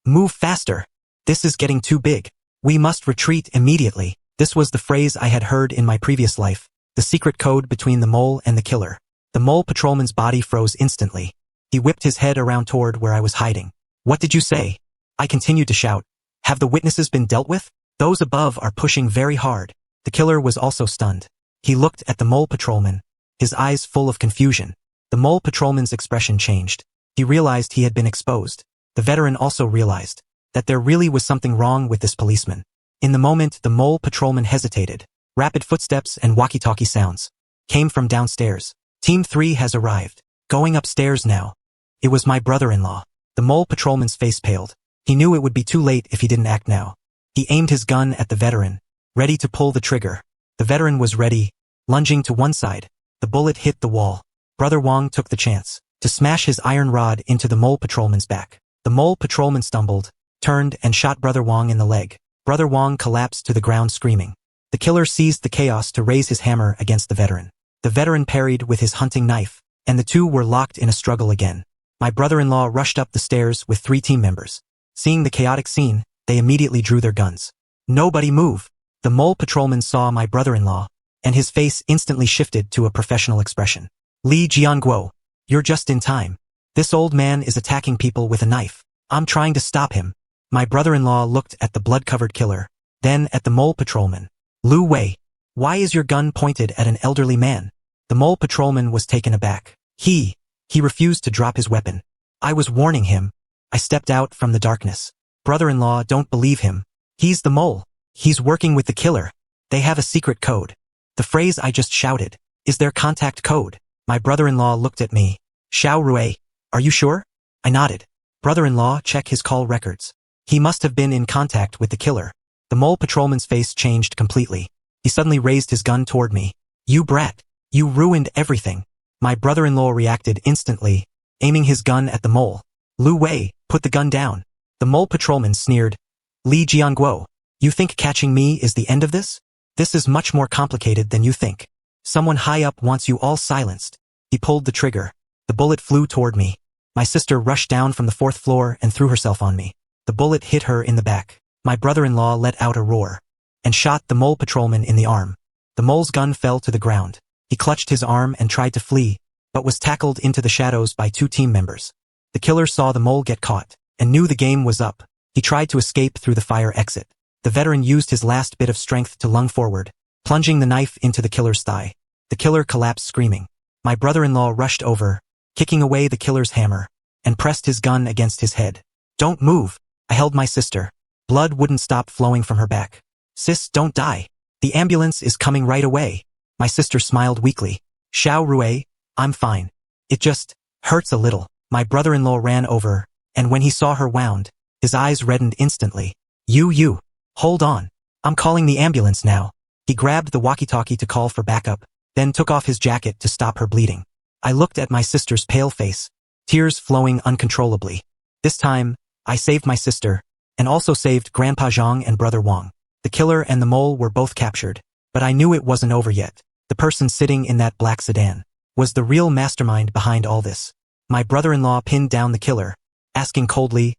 Move faster. This is getting too big. We must retreat immediately. This was the phrase I had heard in my previous life, the secret code between the mole and the killer. The mole patrolman's body froze instantly. He whipped his head around toward where I was hiding. What did you say? I continued to shout. Have the witnesses been dealt with? Those above are pushing very hard. The killer was also stunned. He looked at the mole patrolman, his eyes full of confusion. The mole patrolman's expression changed. He realized he had been exposed. The veteran also realized that there really was something wrong with this policeman. In the moment, the mole patrolman hesitated. Rapid footsteps and walkie-talkie sounds came from downstairs. Team 3 has arrived. Going upstairs now. It was my brother-in-law. The mole patrolman's face paled. He knew it would be too late if he didn't act now. He aimed his gun at the veteran, ready to pull the trigger. The veteran was ready, lunging to one side. The bullet hit the wall. Brother Wang took the chance to smash his iron rod into the mole patrolman's back. The mole patrolman stumbled, turned and shot Brother Wang in the leg. Brother Wang collapsed to the ground screaming. The killer seized the chaos to raise his hammer against the veteran. The veteran parried with his hunting knife, and the two were locked in a struggle again. My brother-in-law rushed up the stairs with 3 team members. Seeing the chaotic scene, they immediately drew their guns. Nobody move! The mole patrolman saw my brother-in-law, and his face instantly shifted to a professional expression. Li Jianguo, you're just in time. This old man is attacking people with a knife. I'm trying to stop him. My brother-in-law looked at the blood-covered killer, then at the mole patrolman. Lu Wei, why is your gun pointed at an elderly man? The mole patrolman was taken aback. He refused to drop his weapon. I was warning him. I stepped out from the darkness. Brother-in-law, don't believe him. He's the mole. He's working with the killer. They have a secret code. The phrase I just shouted is their contact code. My brother-in-law looked at me. Xiao Rui, are you sure? I nodded. Brother-in-law, check his call records. He must have been in contact with the killer. The mole patrolman's face changed completely. He suddenly raised his gun toward me. You brat. You ruined everything. My brother-in-law reacted instantly, aiming his gun at the mole. Lu Wei, put the gun down. The mole patrolman sneered. Li Jianguo, you think catching me is the end of this? This is much more complicated than you think. Someone high up wants you all silenced. He pulled the trigger. The bullet flew toward me. My sister rushed down from the 4th floor and threw herself on me. The bullet hit her in the back. My brother-in-law let out a roar and shot the mole patrolman in the arm. The mole's gun fell to the ground. He clutched his arm and tried to flee, but was tackled into the shadows by 2 team members. The killer saw the mole get caught and knew the game was up. He tried to escape through the fire exit. The veteran used his last bit of strength to lung forward, plunging the knife into the killer's thigh. The killer collapsed screaming. My brother-in-law rushed over, kicking away the killer's hammer, and pressed his gun against his head. Don't move. I held my sister. Blood wouldn't stop flowing from her back. Sis, don't die. The ambulance is coming right away. My sister smiled weakly. Xiao Rui, I'm fine. It just hurts a little. My brother-in-law ran over, and when he saw her wound, his eyes reddened instantly. You, hold on. I'm calling the ambulance now. He grabbed the walkie-talkie to call for backup, then took off his jacket to stop her bleeding. I looked at my sister's pale face, tears flowing uncontrollably. This time, I saved my sister, and also saved Grandpa Zhang and Brother Wang. The killer and the mole were both captured, but I knew it wasn't over yet. The person sitting in that black sedan was the real mastermind behind all this. My brother-in-law pinned down the killer, asking coldly,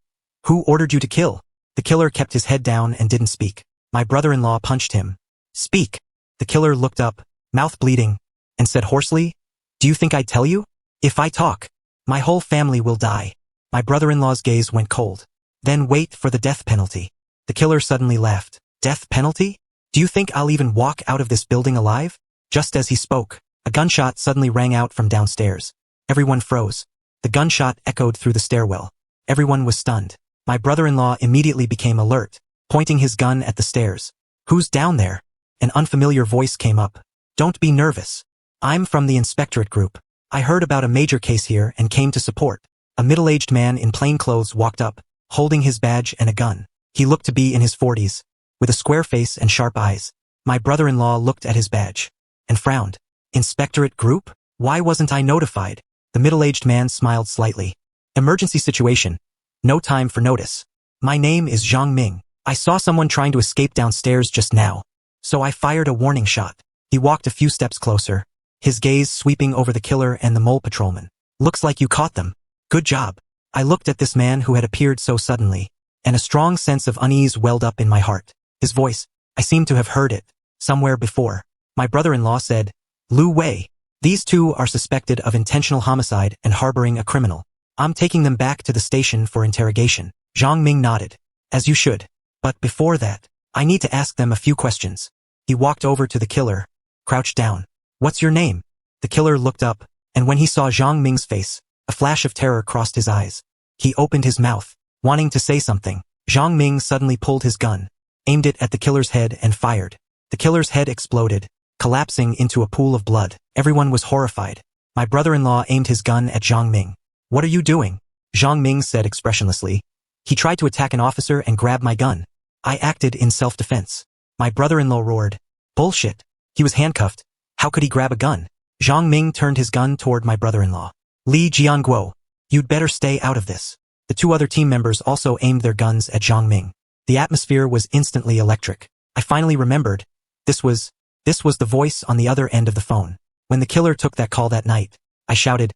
"Who ordered you to kill?" The killer kept his head down and didn't speak. My brother-in-law punched him. "Speak." The killer looked up, mouth bleeding, and said hoarsely, "Do you think I'd tell you? If I talk, my whole family will die." My brother-in-law's gaze went cold. "Then wait for the death penalty." The killer suddenly laughed. "Death penalty? Do you think I'll even walk out of this building alive?" Just as he spoke, a gunshot suddenly rang out from downstairs. Everyone froze. The gunshot echoed through the stairwell. Everyone was stunned. My brother-in-law immediately became alert, pointing his gun at the stairs. "Who's down there?" An unfamiliar voice came up. "Don't be nervous. I'm from the inspectorate group. I heard about a major case here and came to support." A middle-aged man in plain clothes walked up, holding his badge and a gun. He looked to be in his 40s, with a square face and sharp eyes. My brother-in-law looked at his badge and frowned. "Inspectorate group? Why wasn't I notified?" The middle-aged man smiled slightly. "Emergency situation. No time for notice. My name is Zhang Ming. I saw someone trying to escape downstairs just now, so I fired a warning shot." He walked a few steps closer, his gaze sweeping over the killer and the mole patrolman. "Looks like you caught them. Good job." I looked at this man who had appeared so suddenly, and a strong sense of unease welled up in my heart. His voice, I seemed to have heard it somewhere before. My brother-in-law said, "Lu Wei, these 2 are suspected of intentional homicide and harboring a criminal. I'm taking them back to the station for interrogation." Zhang Ming nodded. "As you should. But before that, I need to ask them a few questions." He walked over to the killer, crouched down. "What's your name?" The killer looked up, and when he saw Zhang Ming's face, a flash of terror crossed his eyes. He opened his mouth, wanting to say something. Zhang Ming suddenly pulled his gun, aimed it at the killer's head and fired. The killer's head exploded, collapsing into a pool of blood. Everyone was horrified. My brother-in-law aimed his gun at Zhang Ming. "What are you doing?" Zhang Ming said expressionlessly. "He tried to attack an officer and grab my gun. I acted in self-defense." My brother-in-law roared. "Bullshit. He was handcuffed. How could he grab a gun?" Zhang Ming turned his gun toward my brother-in-law. "Li Jianguo, you'd better stay out of this." The 2 other team members also aimed their guns at Zhang Ming. The atmosphere was instantly electric. I finally remembered. This was the voice on the other end of the phone. When the killer took that call that night, I shouted,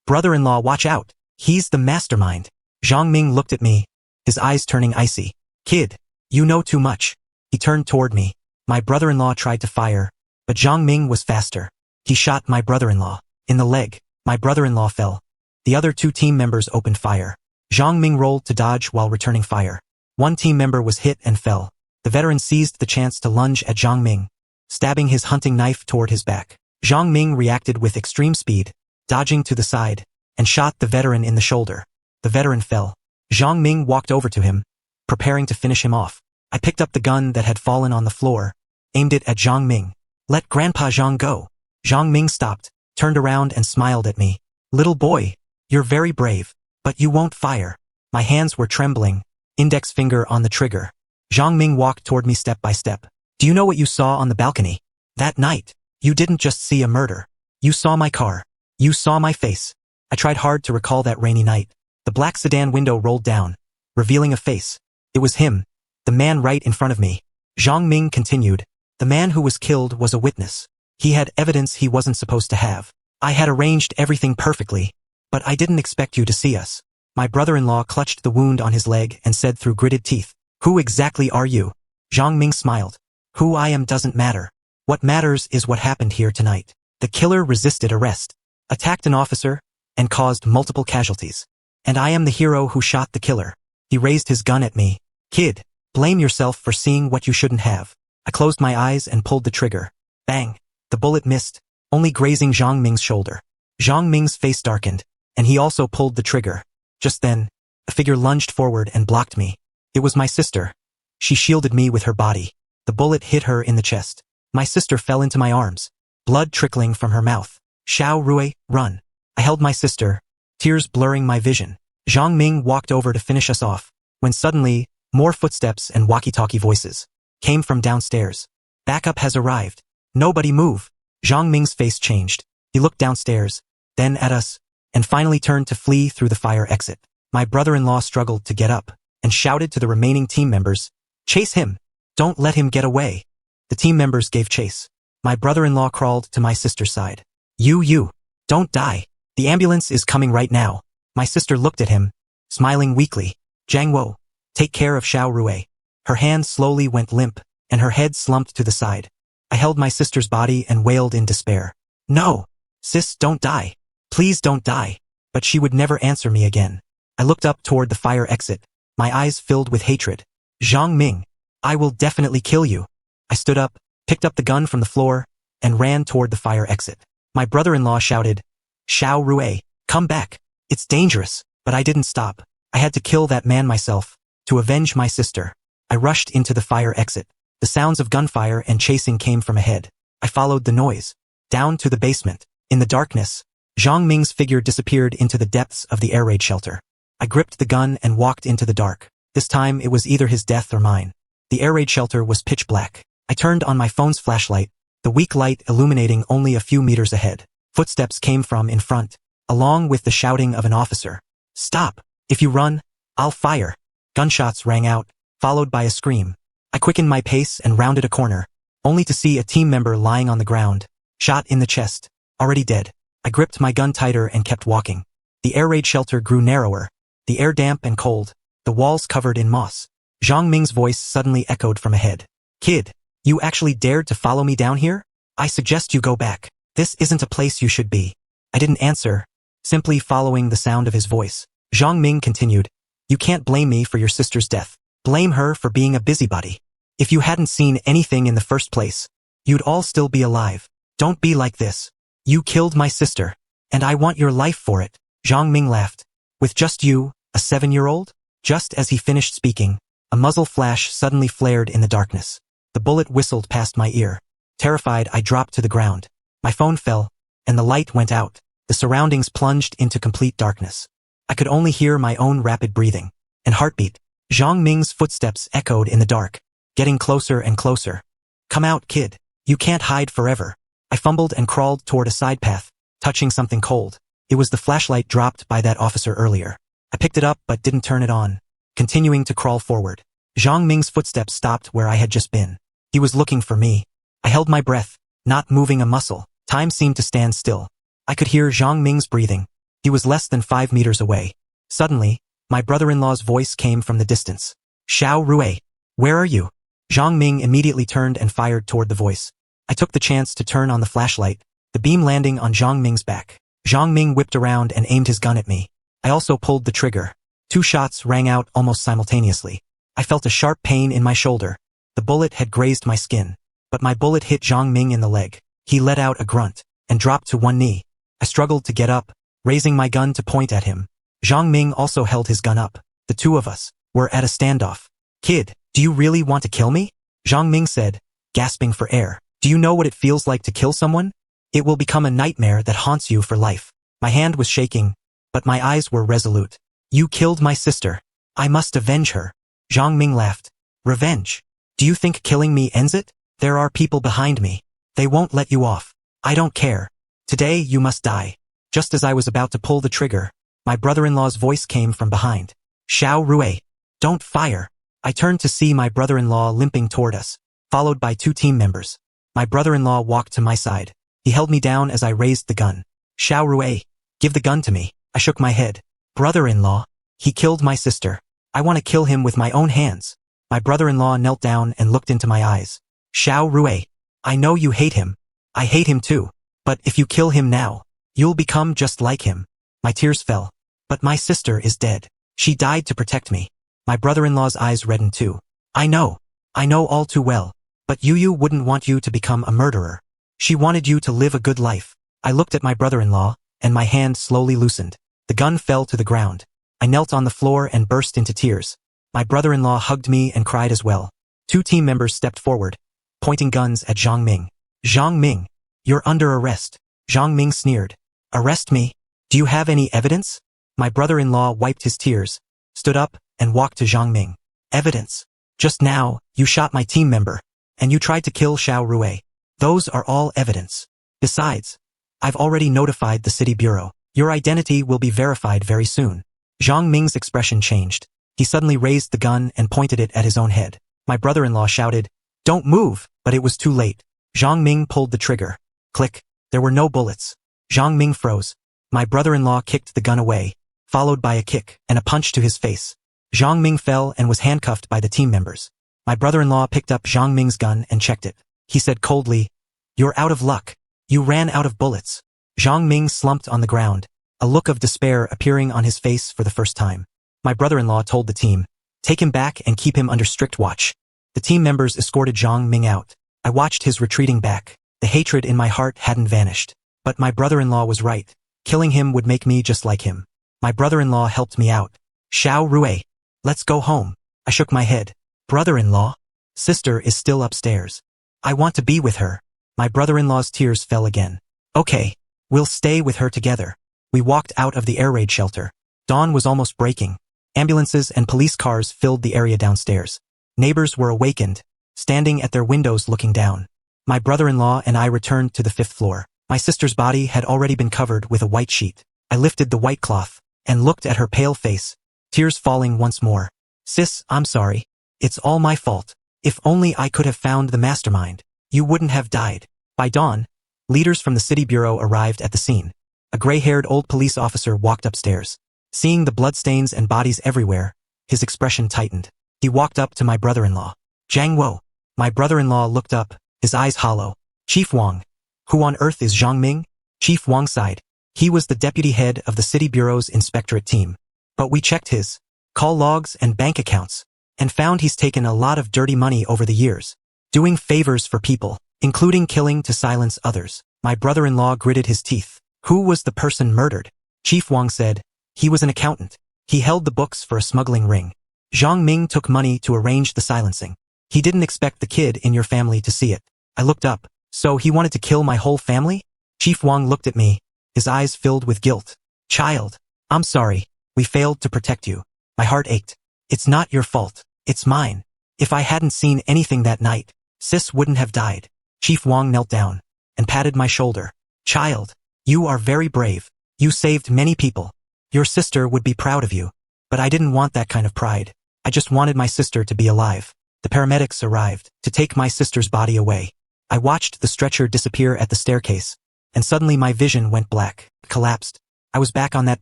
"Brother-in-law, watch out. He's the mastermind. Zhang Ming looked at me, his eyes turning icy. Kid, you know too much. He turned toward me. My brother-in-law tried to fire, but Zhang Ming was faster. He shot my brother-in-law in the leg. My brother-in-law fell. The other 2 team members opened fire. Zhang Ming rolled to dodge while returning fire. One team member was hit and fell. The veteran seized the chance to lunge at Zhang Ming, stabbing his hunting knife toward his back. Zhang Ming reacted with extreme speed, dodging to the side, and shot the veteran in the shoulder. The veteran fell. Zhang Ming walked over to him, preparing to finish him off. I picked up the gun that had fallen on the floor, aimed it at Zhang Ming. Let Grandpa Zhang go. Zhang Ming stopped, turned around and smiled at me. Little boy, you're very brave, but you won't fire. My hands were trembling, index finger on the trigger. Zhang Ming walked toward me step by step. Do you know what you saw on the balcony? That night, you didn't just see a murder. You saw my car. You saw my face. I tried hard to recall that rainy night. The black sedan window rolled down, revealing a face. It was him, the man right in front of me. Zhang Ming continued. The man who was killed was a witness. He had evidence he wasn't supposed to have. I had arranged everything perfectly, but I didn't expect you to see us. My brother-in-law clutched the wound on his leg and said through gritted teeth, Who exactly are you? Zhang Ming smiled. Who I am doesn't matter. What matters is what happened here tonight. The killer resisted arrest, attacked an officer, and caused multiple casualties. And I am the hero who shot the killer. He raised his gun at me. Kid, blame yourself for seeing what you shouldn't have. I closed my eyes and pulled the trigger. Bang! The bullet missed, only grazing Zhang Ming's shoulder. Zhang Ming's face darkened, and he also pulled the trigger. Just then, a figure lunged forward and blocked me. It was my sister. She shielded me with her body. The bullet hit her in the chest. My sister fell into my arms, blood trickling from her mouth. Xiao Rui, run. I held my sister, tears blurring my vision. Zhang Ming walked over to finish us off, when suddenly, more footsteps and walkie-talkie voices came from downstairs. Backup has arrived. Nobody move. Zhang Ming's face changed. He looked downstairs, then at us, and finally turned to flee through the fire exit. My brother-in-law struggled to get up and shouted to the remaining team members, Chase him! Don't let him get away! The team members gave chase. My brother-in-law crawled to my sister's side. You, don't die. The ambulance is coming right now. My sister looked at him, smiling weakly. Jiang Wo, take care of Xiao Rui. Her hand slowly went limp, and her head slumped to the side. I held my sister's body and wailed in despair. No! Sis, don't die. Please don't die. But she would never answer me again. I looked up toward the fire exit, my eyes filled with hatred. Zhang Ming, I will definitely kill you. I stood up, picked up the gun from the floor, and ran toward the fire exit. My brother-in-law shouted, Xiao Rui, come back. It's dangerous. But I didn't stop. I had to kill that man myself, to avenge my sister. I rushed into the fire exit. The sounds of gunfire and chasing came from ahead. I followed the noise, down to the basement. In the darkness, Zhang Ming's figure disappeared into the depths of the air raid shelter. I gripped the gun and walked into the dark. This time it was either his death or mine. The air raid shelter was pitch black. I turned on my phone's flashlight, the weak light illuminating only a few meters ahead. Footsteps came from in front, along with the shouting of an officer. Stop! If you run, I'll fire. Gunshots rang out, followed by a scream. I quickened my pace and rounded a corner, only to see a team member lying on the ground, shot in the chest, already dead. I gripped my gun tighter and kept walking. The air raid shelter grew narrower, the air damp and cold, the walls covered in moss. Zhang Ming's voice suddenly echoed from ahead. Kid, you actually dared to follow me down here? I suggest you go back. This isn't a place you should be. I didn't answer, simply following the sound of his voice. Zhang Ming continued, You can't blame me for your sister's death. Blame her for being a busybody. If you hadn't seen anything in the first place, you'd all still be alive. Don't be like this. You killed my sister, and I want your life for it. Zhang Ming laughed. With just you, a 7-year-old? Just as he finished speaking, a muzzle flash suddenly flared in the darkness. The bullet whistled past my ear. Terrified, I dropped to the ground. My phone fell, and the light went out. The surroundings plunged into complete darkness. I could only hear my own rapid breathing and heartbeat. Zhang Ming's footsteps echoed in the dark, getting closer and closer. Come out, kid. You can't hide forever. I fumbled and crawled toward a side path, touching something cold. It was the flashlight dropped by that officer earlier. I picked it up but didn't turn it on, continuing to crawl forward. Zhang Ming's footsteps stopped where I had just been. He was looking for me. I held my breath, not moving a muscle. Time seemed to stand still. I could hear Zhang Ming's breathing, He was less than 5 meters away. Suddenly, my brother-in-law's voice came from the distance. Xiao Rui, where are you? Zhang Ming immediately turned and fired toward the voice. I took the chance to turn on the flashlight, the beam landing on Zhang Ming's back. Zhang Ming whipped around and aimed his gun at me. I also pulled the trigger. 2 shots rang out almost simultaneously. I felt a sharp pain in my shoulder. The bullet had grazed my skin, but my bullet hit Zhang Ming in the leg. He let out a grunt and dropped to one knee. I struggled to get up, raising my gun to point at him. Zhang Ming also held his gun up. The two of us were at a standoff. Kid, do you really want to kill me? Zhang Ming said, gasping for air. Do you know what it feels like to kill someone? It will become a nightmare that haunts you for life. My hand was shaking, but my eyes were resolute. You killed my sister. I must avenge her. Zhang Ming laughed. Revenge? Do you think killing me ends it? There are people behind me. They won't let you off. I don't care. Today you must die. Just as I was about to pull the trigger, my brother-in-law's voice came from behind. Xiao Rui, don't fire. I turned to see my brother-in-law limping toward us, followed by 2 team members. My brother-in-law walked to my side. He held me down as I raised the gun. Xiao Rui, give the gun to me. I shook my head. Brother-in-law, he killed my sister. I want to kill him with my own hands. My brother-in-law knelt down and looked into my eyes. Xiao Rui, I know you hate him. I hate him too. But if you kill him now, you'll become just like him. My tears fell. But my sister is dead. She died to protect me. My brother-in-law's eyes reddened too. I know all too well. But Yu wouldn't want you to become a murderer. She wanted you to live a good life. I looked at my brother-in-law, and my hand slowly loosened. The gun fell to the ground. I knelt on the floor and burst into tears. My brother-in-law hugged me and cried as well. 2 team members stepped forward, pointing guns at Zhang Ming. Zhang Ming, you're under arrest. Zhang Ming sneered. Arrest me? Do you have any evidence? My brother-in-law wiped his tears, stood up, and walked to Zhang Ming. Evidence? Just now, you shot my team member, and you tried to kill Xiao Rui. Those are all evidence. Besides, I've already notified the city bureau. Your identity will be verified very soon. Zhang Ming's expression changed. He suddenly raised the gun and pointed it at his own head. My brother-in-law shouted, Don't move, but it was too late. Zhang Ming pulled the trigger. Click. There were no bullets. Zhang Ming froze. My brother-in-law kicked the gun away, followed by a kick and a punch to his face. Zhang Ming fell and was handcuffed by the team members. My brother-in-law picked up Zhang Ming's gun and checked it. He said coldly, You're out of luck. You ran out of bullets. Zhang Ming slumped on the ground, a look of despair appearing on his face for the first time. My brother-in-law told the team, Take him back and keep him under strict watch. The team members escorted Zhang Ming out. I watched his retreating back. The hatred in my heart hadn't vanished. But my brother-in-law was right. Killing him would make me just like him. My brother-in-law helped me out. Xiao Rui, let's go home. I shook my head. Brother-in-law? Sister is still upstairs. I want to be with her. My brother-in-law's tears fell again. Okay, we'll stay with her together. We walked out of the air raid shelter. Dawn was almost breaking. Ambulances and police cars filled the area downstairs. Neighbors were awakened, standing at their windows looking down. My brother-in-law and I returned to the 5th floor. My sister's body had already been covered with a white sheet. I lifted the white cloth and looked at her pale face, tears falling once more. Sis, I'm sorry. It's all my fault. If only I could have found the mastermind. You wouldn't have died. By dawn, leaders from the city bureau arrived at the scene. A gray-haired old police officer walked upstairs. Seeing the bloodstains and bodies everywhere, his expression tightened. He walked up to my brother-in-law. Zhang Wo. My brother-in-law looked up, his eyes hollow. Chief Wang. Who on earth is Zhang Ming? Chief Wang sighed. He was the deputy head of the city bureau's inspectorate team. But we checked his call logs and bank accounts, and found he's taken a lot of dirty money over the years, doing favors for people, including killing to silence others. My brother-in-law gritted his teeth. Who was the person murdered? Chief Wang said, he was an accountant. He held the books for a smuggling ring. Zhang Ming took money to arrange the silencing. He didn't expect the kid in your family to see it. I looked up. So he wanted to kill my whole family? Chief Wang looked at me, his eyes filled with guilt. Child, I'm sorry. We failed to protect you. My heart ached. It's not your fault. It's mine. If I hadn't seen anything that night, Sis wouldn't have died. Chief Wang knelt down and patted my shoulder. Child, you are very brave. You saved many people. Your sister would be proud of you. But I didn't want that kind of pride. I just wanted my sister to be alive. The paramedics arrived to take my sister's body away. I watched the stretcher disappear at the staircase, and suddenly my vision went black, collapsed. I was back on that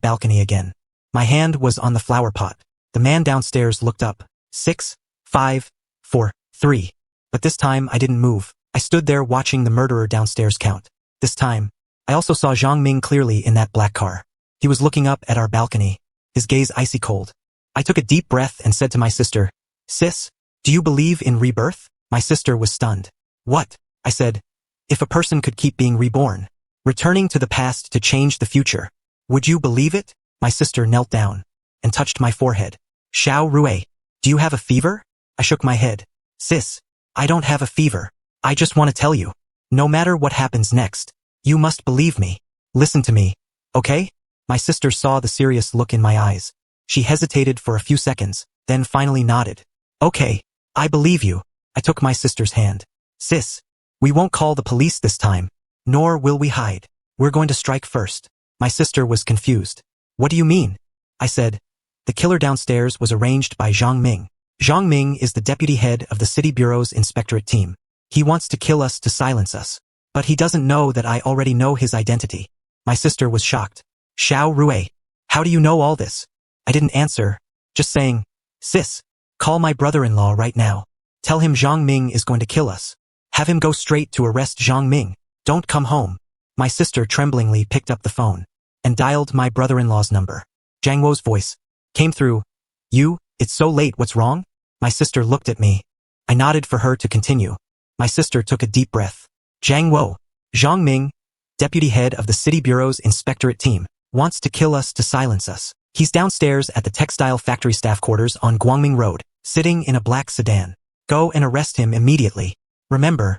balcony again. My hand was on the flower pot. The man downstairs looked up. 6, 5, 4, 3. But this time I didn't move. I stood there watching the murderer downstairs count. This time, I also saw Zhang Ming clearly in that black car. He was looking up at our balcony, his gaze icy cold. I took a deep breath and said to my sister, "Sis, do you believe in rebirth?" My sister was stunned. "What?" I said. "If a person could keep being reborn, returning to the past to change the future, would you believe it?" My sister knelt down and touched my forehead. "Xiao Rui, do you have a fever?" I shook my head. "Sis, I don't have a fever. I just want to tell you, no matter what happens next, you must believe me. Listen to me, okay?" My sister saw the serious look in my eyes. She hesitated for a few seconds, then finally nodded. "Okay, I believe you." I took my sister's hand. "Sis, we won't call the police this time, nor will we hide. We're going to strike first." My sister was confused. "What do you mean?" I said. "The killer downstairs was arranged by Zhang Ming. Zhang Ming is the deputy head of the City Bureau's inspectorate team. He wants to kill us to silence us. But he doesn't know that I already know his identity." My sister was shocked. "Xiao Rui, how do you know all this?" I didn't answer, just saying, "Sis, call my brother-in-law right now. Tell him Zhang Ming is going to kill us. Have him go straight to arrest Zhang Ming. Don't come home." My sister tremblingly picked up the phone and dialed my brother-in-law's number. Zhang Wo's voice came through. "You, it's so late, what's wrong?" My sister looked at me. I nodded for her to continue. My sister took a deep breath. "Zhang Wo, Zhang Ming, deputy head of the City Bureau's inspectorate team, wants to kill us to silence us. He's downstairs at the textile factory staff quarters on Guangming Road, sitting in a black sedan. Go and arrest him immediately. Remember,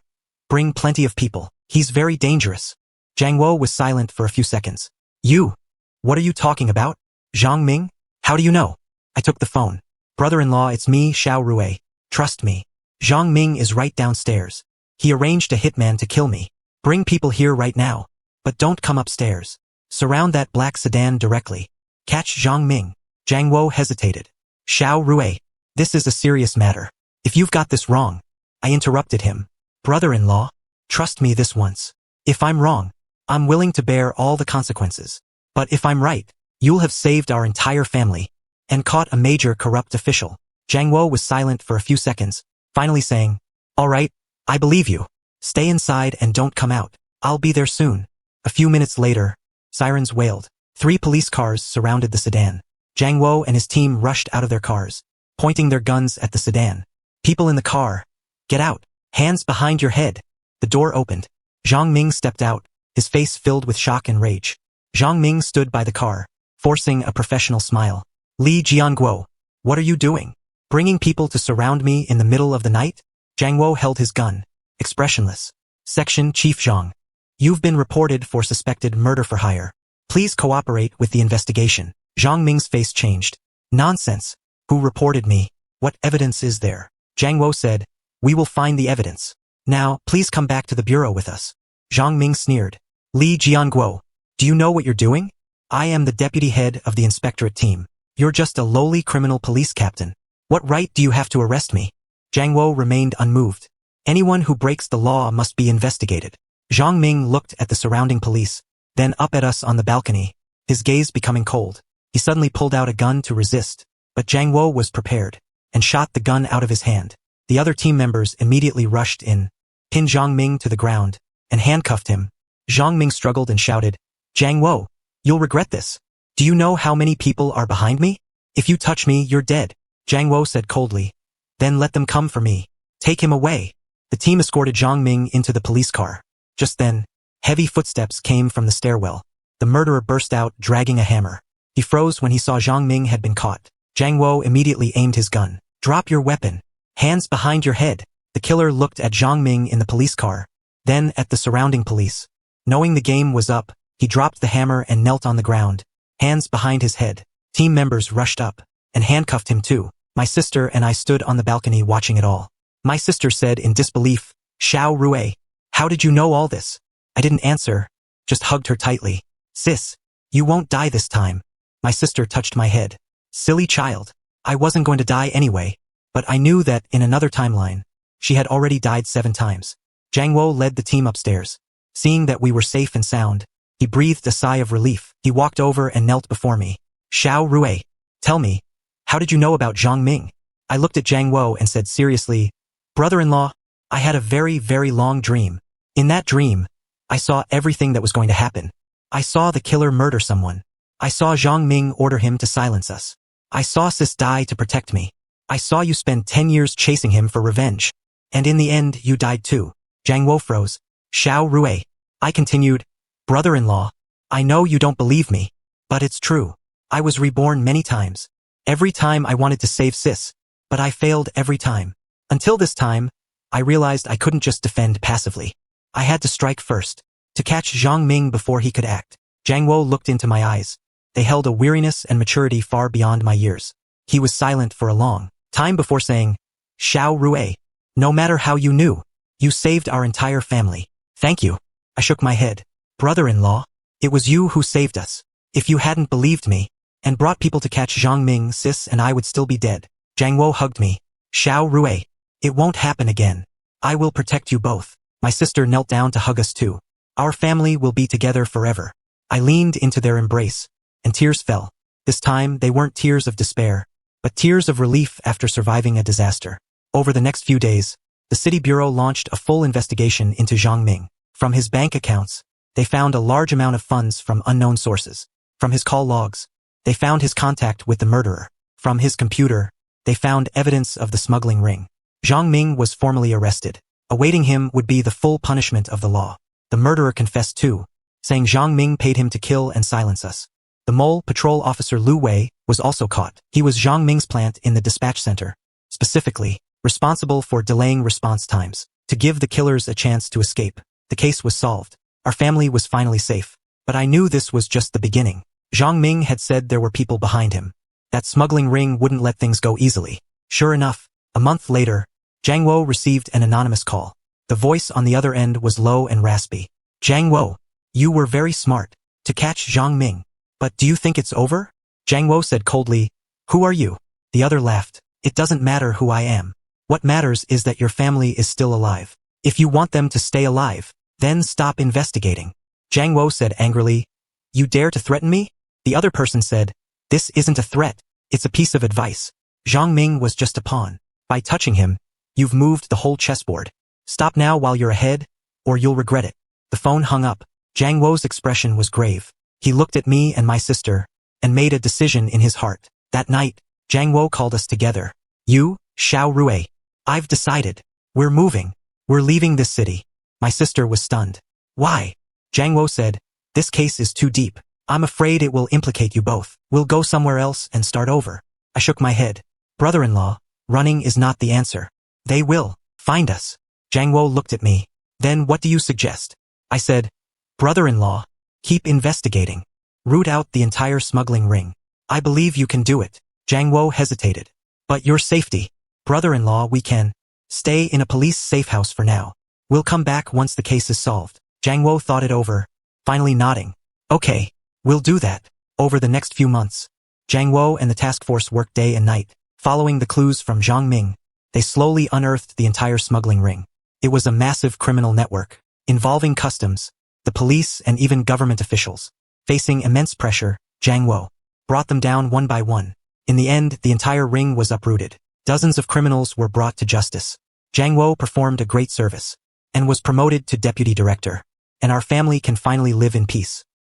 bring plenty of people. He's very dangerous." Zhang Wo was silent for a few seconds. "You? What are you talking about? Zhang Ming? How do you know?" I took the phone. "Brother-in-law, it's me, Xiao Rui. Trust me. Zhang Ming is right downstairs. He arranged a hitman to kill me. Bring people here right now. But don't come upstairs. Surround that black sedan directly. Catch Zhang Ming." Zhang Wo hesitated. "Xiao Rui, this is a serious matter. If you've got this wrong." I interrupted him. "Brother-in-law, trust me this once. If I'm wrong, I'm willing to bear all the consequences. But if I'm right, you'll have saved our entire family and caught a major corrupt official." Zhang Wo was silent for a few seconds, finally saying, "All right, I believe you. Stay inside and don't come out. I'll be there soon." A few minutes later, sirens wailed. 3 police cars surrounded the sedan. Zhang Wo and his team rushed out of their cars, pointing their guns at the sedan. "People in the car, get out. Hands behind your head." The door opened. Zhang Ming stepped out, his face filled with shock and rage. Zhang Ming stood by the car, forcing a professional smile. "Li Jianguo, what are you doing? Bringing people to surround me in the middle of the night?" Zhang Wo held his gun, expressionless. "Section Chief Zhang, you've been reported for suspected murder for hire. Please cooperate with the investigation." Zhang Ming's face changed. "Nonsense. Who reported me? What evidence is there?" Zhang Wo said, "We will find the evidence. Now, please come back to the bureau with us." Zhang Ming sneered. "Li Jianguo, do you know what you're doing? I am the deputy head of the inspectorate team. You're just a lowly criminal police captain. What right do you have to arrest me?" Zhang Wo remained unmoved. "Anyone who breaks the law must be investigated." Zhang Ming looked at the surrounding police, then up at us on the balcony, his gaze becoming cold. He suddenly pulled out a gun to resist, but Zhang Wo was prepared and shot the gun out of his hand. The other team members immediately rushed in, pinned Zhang Ming to the ground, and handcuffed him. Zhang Ming struggled and shouted, "Zhang Wo, you'll regret this. Do you know how many people are behind me? If you touch me, you're dead." Zhang Wo said coldly, "Then let them come for me. Take him away." The team escorted Zhang Ming into the police car. Just then, heavy footsteps came from the stairwell. The murderer burst out, dragging a hammer. He froze when he saw Zhang Ming had been caught. Zhang Wo immediately aimed his gun. "Drop your weapon. Hands behind your head." The killer looked at Zhang Ming in the police car, then at the surrounding police. Knowing the game was up, he dropped the hammer and knelt on the ground, hands behind his head. Team members rushed up and handcuffed him too. My sister and I stood on the balcony watching it all. My sister said in disbelief, "Xiao Rui, how did you know all this?" I didn't answer, just hugged her tightly. "Sis, you won't die this time." My sister touched my head. "Silly child. I wasn't going to die anyway." But I knew that in another timeline, she had already died 7 times. Zhang Wo led the team upstairs. Seeing that we were safe and sound, He breathed a sigh of relief. He walked over and knelt before me. Xiao Rui, tell me, how did you know about Zhang Ming? I looked at Jiang Wo and said seriously, brother-in-law, I had a very, very long dream. In that dream, I saw everything that was going to happen. I saw the killer murder someone. I saw Zhang Ming order him to silence us. I saw Sis die to protect me. I saw you spend 10 years chasing him for revenge. And in the end, you died too. Jiang Wo froze. Xiao Rui. I continued, brother-in-law, I know you don't believe me, but it's true. I was reborn many times. Every time I wanted to save Sis, but I failed every time. Until this time, I realized I couldn't just defend passively. I had to strike first, to catch Zhang Ming before he could act. Jiang Wo looked into my eyes. They held a weariness and maturity far beyond my years. He was silent for a long time before saying, Xiao Rui, no matter how you knew, you saved our entire family. Thank you. I shook my head. Brother-in-law, it was you who saved us. If you hadn't believed me, and brought people to catch Zhang Ming, Sis and I would still be dead. Jiang Wo hugged me. Xiao Rui, it won't happen again. I will protect you both. My sister knelt down to hug us too. Our family will be together forever. I leaned into their embrace, and tears fell. This time, they weren't tears of despair, but tears of relief after surviving a disaster. Over the next few days, the city bureau launched a full investigation into Zhang Ming. From his bank accounts, they found a large amount of funds from unknown sources. From his call logs, they found his contact with the murderer. From his computer, they found evidence of the smuggling ring. Zhang Ming was formally arrested. Awaiting him would be the full punishment of the law. The murderer confessed too, saying Zhang Ming paid him to kill and silence us. The mole patrol officer Lu Wei was also caught. He was Zhang Ming's plant in the dispatch center, specifically responsible for delaying response times. To give the killers a chance to escape, the case was solved. Our family was finally safe. But I knew this was just the beginning. Zhang Ming had said there were people behind him. That smuggling ring wouldn't let things go easily. Sure enough, a month later, Jiang Wo received an anonymous call. The voice on the other end was low and raspy. Jiang Wo, you were very smart to catch Zhang Ming. But do you think it's over? Jiang Wo said coldly, who are you? The other laughed. It doesn't matter who I am. What matters is that your family is still alive. If you want them to stay alive, then stop investigating. Jiang Wo said angrily, you dare to threaten me? The other person said, this isn't a threat, it's a piece of advice. Zhang Ming was just a pawn. By touching him, you've moved the whole chessboard. Stop now while you're ahead, or you'll regret it. The phone hung up. Jiang Wo's expression was grave. He looked at me and my sister, and made a decision in his heart. That night, Jiang Wo called us together. You, Xiao Rui, I've decided. We're moving. We're leaving this city. My sister was stunned. Why? Jiang Wo said, this case is too deep. I'm afraid it will implicate you both. We'll go somewhere else and start over. I shook my head. Brother-in-law, running is not the answer. They will find us. Jiang Wo looked at me. Then what do you suggest? I said, brother-in-law, keep investigating. Root out the entire smuggling ring. I believe you can do it. Jiang Wo hesitated. But your safety. Brother-in-law, we can stay in a police safe house for now. We'll come back once the case is solved. Jiang Wo thought it over, finally nodding. Okay, we'll do that. Over the next few months, Jiang Wo and the task force worked day and night. Following the clues from Zhang Ming, they slowly unearthed the entire smuggling ring. It was a massive criminal network, involving customs, the police and even government officials. Facing immense pressure, Jiang Wo brought them down one by one. In the end, the entire ring was uprooted. Dozens of criminals were brought to justice. Jiang Wo performed a great service, and was promoted to deputy director. And our family can finally live in peace.